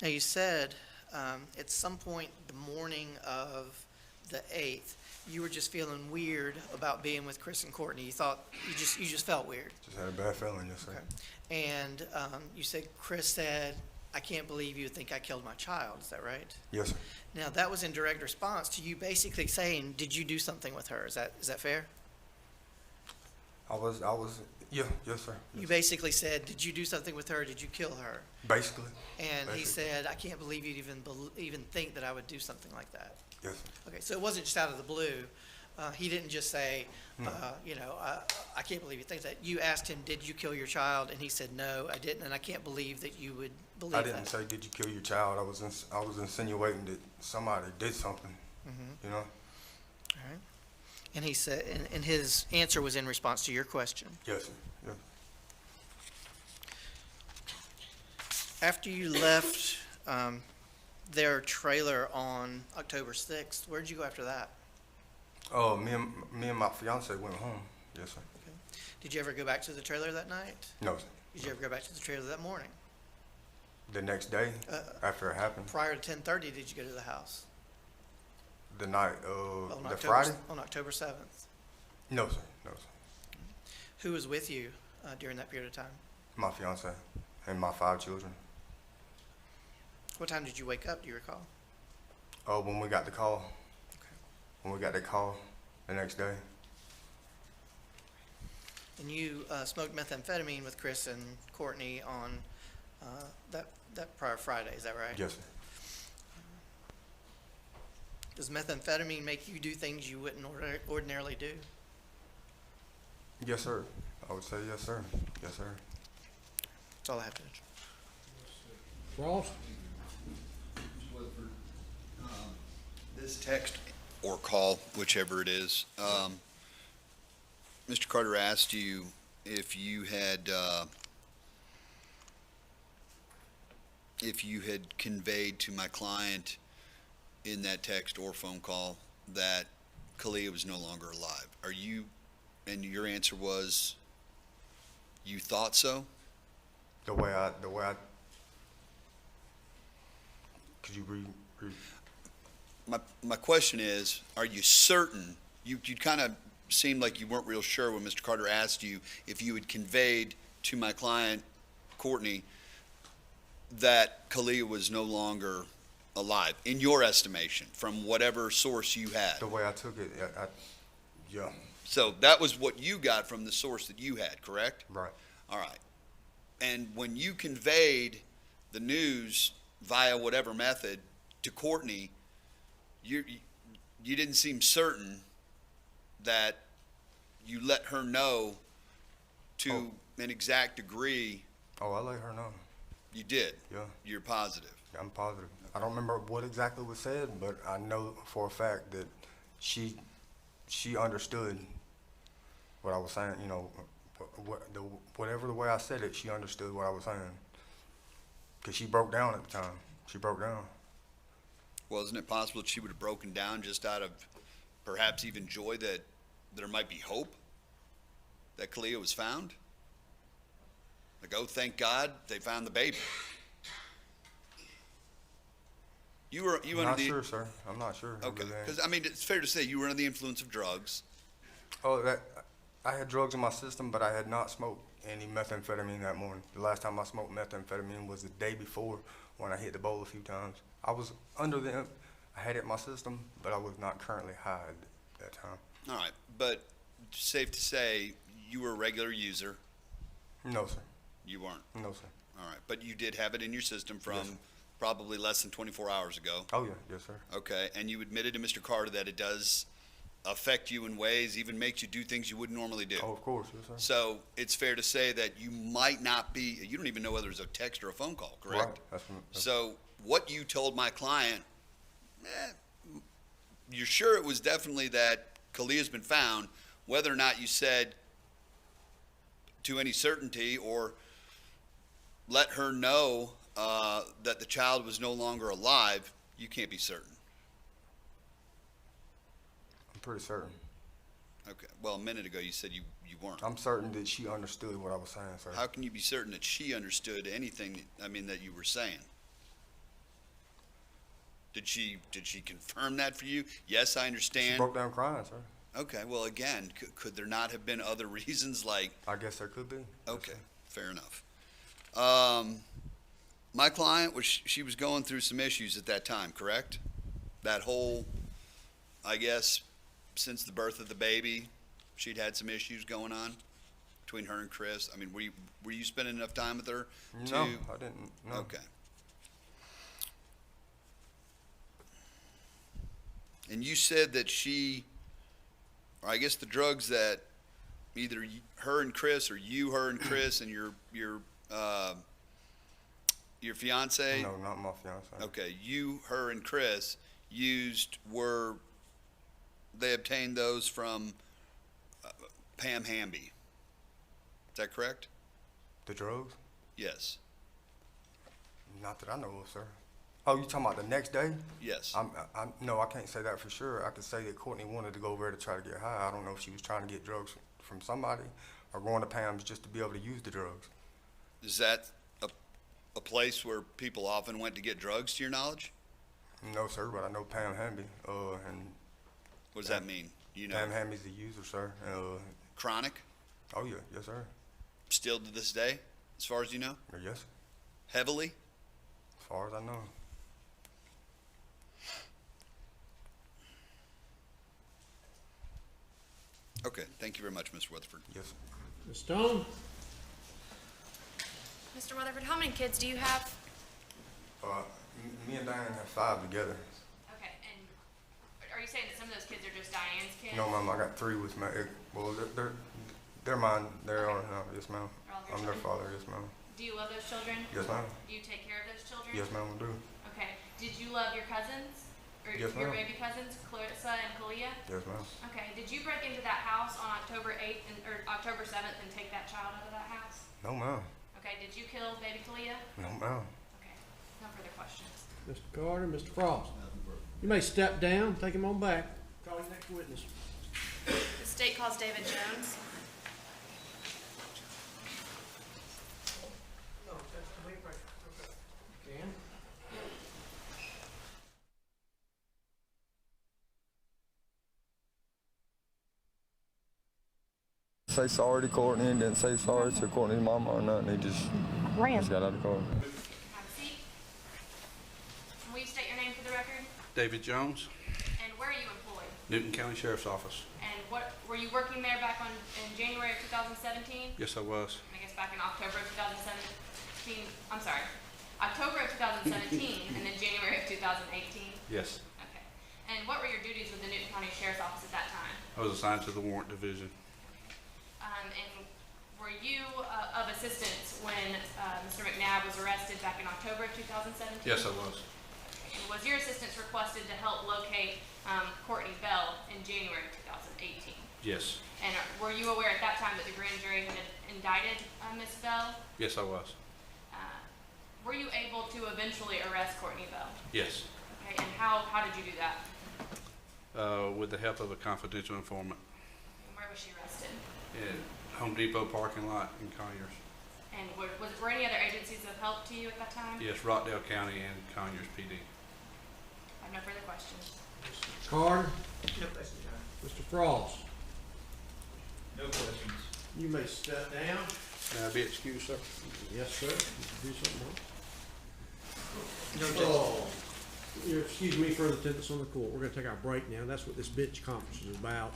Now, you said at some point the morning of the 8th, you were just feeling weird about being with Chris and Courtney. You thought, you just felt weird. Just had a bad feeling, yes, sir. Okay. And you said, Chris said, I can't believe you think I killed my child. Is that right? Yes, sir. Now, that was in direct response to you basically saying, did you do something with her? Is that fair? Yeah, yes, sir. You basically said, did you do something with her? Did you kill her? Basically. And he said, I can't believe you'd even think that I would do something like that. Yes, sir. Okay, so it wasn't just out of the blue. He didn't just say, No. I can't believe you think that. You asked him, did you kill your child? And he said, no, I didn't, and I can't believe that you would believe that. I didn't say, did you kill your child? I was insinuating that somebody did something, you know? All right. And he said, and his answer was in response to your question. Yes, sir. Yeah. After you left their trailer on October 6th, where'd you go after that? Oh, me and my fiance went home. Yes, sir. Okay. Did you ever go back to the trailer that night? No, sir. Did you ever go back to the trailer that morning? The next day, after it happened, Prior to 10:30, did you go to the house? the night On of the October- Friday? On October 7th. No, sir. No, sir. Who was with you during that period of time? My fiance and my 5 children. What time did you wake up, do you recall? Oh, when we got the call. When we got the call the next day. And you smoked methamphetamine with Chris and Courtney on that prior Friday, is that right? Yes, sir. Does methamphetamine make you do things you wouldn't ordinarily do? Yes, sir. I would say yes, sir. Yes, sir. That's all I have, Judge. Ross? This text or call, whichever it is, Mr. Carter asked you if you had conveyed to my client in that text or phone call that Caliyah was no longer alive. And your answer was, you thought so? The way I could you read? My question is, are you certain? You kind of seemed like you weren't real sure when Mr. Carter asked you if you had conveyed to my client, Courtney, that Caliyah was no longer alive, in your estimation, from whatever source you had. The way I took it, yeah. So that was what you got from the source that you had, correct? Right. All right. And when you conveyed the news via whatever method to Courtney, you didn't seem certain that you let her know to an exact degree. Oh, I let her know. You did? Yeah. You're positive? I'm positive. I don't remember what exactly was said, but I know for a fact that she understood what I was saying. You know, whatever the way I said it, she understood what I was saying. Because she broke down at the time. She broke down. Well, isn't it possible that she would have broken down just out of perhaps even joy that there might be hope that Caliyah was found? Like, oh, thank God they found the baby. I'm not sure, sir. I'm not sure. Okay, because I mean, it's fair to say you were under the influence of drugs. Oh, I had drugs in my system, but I had not smoked any methamphetamine that morning. The last time I smoked methamphetamine was the day before when I hit the bowl a few times. I was under I had it in my system, but I was not currently high at that time. All right, but safe to say you were a regular user. No, sir. You weren't? No, sir. All right, but you did have it in your system from Yes, sir. probably less than 24 hours ago. Oh, yeah. Yes, sir. Okay, and you admitted to Mr. Carter that it does affect you in ways, even makes you do things you wouldn't normally do. Oh, of course. Yes, sir. So it's fair to say that you might not be, you don't even know whether it's a text or a phone call, correct? Right. So what you told my client, you're sure it was definitely that Caliyah's been found, whether or not you said to any certainty or let her know that the child was no longer alive, you can't be certain. pretty certain. Okay, well, a minute ago you said you weren't. I'm certain that she understood what I was saying, sir. How can you be certain that she understood anything, that you were saying? Did she confirm that for you? Yes, I understand. She broke down crying, sir. Okay, well, again, could there not have been other reasons, like? I guess there could be. Okay, fair enough. My client, she was going through some issues at that time, correct? That whole, I guess, since the birth of the baby, she'd had some issues going on between her and Chris. I mean, were you spending enough time with her? No, I didn't. No. Okay. And you said that or I guess the drugs that either her and Chris, or you, her and Chris, and your fiance? No, not my fiance. Okay, you, her, and Chris used they obtained those from Pam Hamby. Is that correct? The drugs? Yes. Not that I know of, sir. Oh, you talking about the next day? Yes. No, I can't say that for sure. I could say that Courtney wanted to go over there to try to get high. I don't know if she was trying to get drugs from somebody or going to Pam's just to be able to use the drugs. Is that a place where people often went to get drugs, to your knowledge? No, sir, but I know Pam Hamby. And what does that mean? You know? Pam Hamby's a user, sir. Chronic? Oh, yeah. Yes, sir. Still to this day, as far as you know? Yes. Heavily? As far as I know. Okay, thank you very much, Mr. Weatherford. Yes. Ms. Stone? Mr. Weatherford, how many kids do you have? Me and Diane have 5 together. Okay, and are you saying that some of those kids are just Diane's kids? No, ma'am, I got 3 with my, well, they're mine. They're all, yes, ma'am. I'm their father, yes, ma'am. Do you love those children? Yes, ma'am. Do you take care of those children? Yes, ma'am, I do. Okay, did you love your cousins? Or Yes, your ma'am. baby cousins, Letecia and Caliyah? Yes, ma'am. Okay, did you break into that house on October 8th or October 7th and take that child out of that house? No, ma'am. Okay, did you kill baby Caliyah? No, ma'am. Okay, no further questions. Mr. Carter, Mr. Frost? You may step down, take him on back. Call your next witness. The state calls David Jones. Say sorry to Courtney and didn't say sorry to Courtney's mama or nothing. He just got out of the car. Have a seat. Will you state your name for the record? David Jones, And where are you employed? Newton County Sheriff's Office. And what were you working there back in January of 2017? Yes, I was. I guess back in October of 2017. I'm sorry, October of 2017, and then January of 2018. Yes. Okay. And what were your duties with the Newton County Sheriff's Office at that time? I was assigned to the Warrant Division. And were you of assistance when Mr. McNabb was arrested back in October of 2017? Yes, I was. And was your assistance requested to help locate Courtney Bell in January of 2018? Yes. And were you aware at that time that the grand jury had indicted Ms. Bell? Yes, I was. Were you able to eventually arrest Courtney Bell? Yes. Okay, and how did you do that? With the help of a confidential informant. And where was she arrested? In Home Depot parking lot in Conyers. And were any other agencies of help to you at that time? Yes, Rockdale County and Conyers PD. I have no further questions. Mr. Carter? No questions, Your Honor. Mr. Frost? No questions. You may step down. May I be excused, sir? Yes, sir. Do something else. No, Oh, excuse me for the attendance on the court. We're gonna take our break now. That's what this bench conference is about.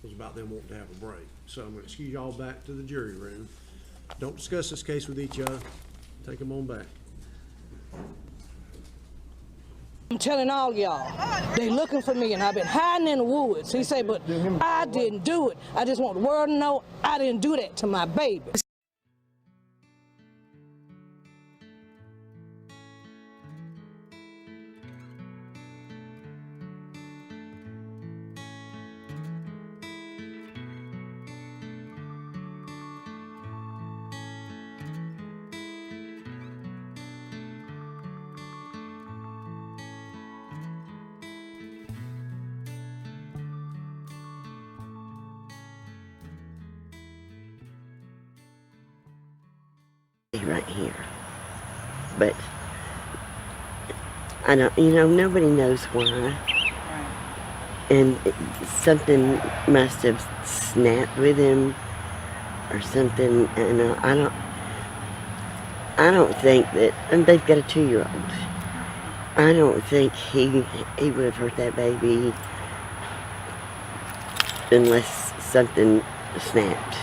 It was about them wanting to have a break. So I'm gonna excuse y'all back to the jury room. Don't discuss this case with each other. Take them on back. I'm telling all y'all, they looking for me and I've been hiding in the woods. He said, but I didn't do it. I just want the world to know I didn't do that to my baby. right here. But I don't, nobody knows why. And something must have snapped with him or something, and I don't think that, and they've got a 2-year-old. I don't think he would have hurt that baby unless something snapped.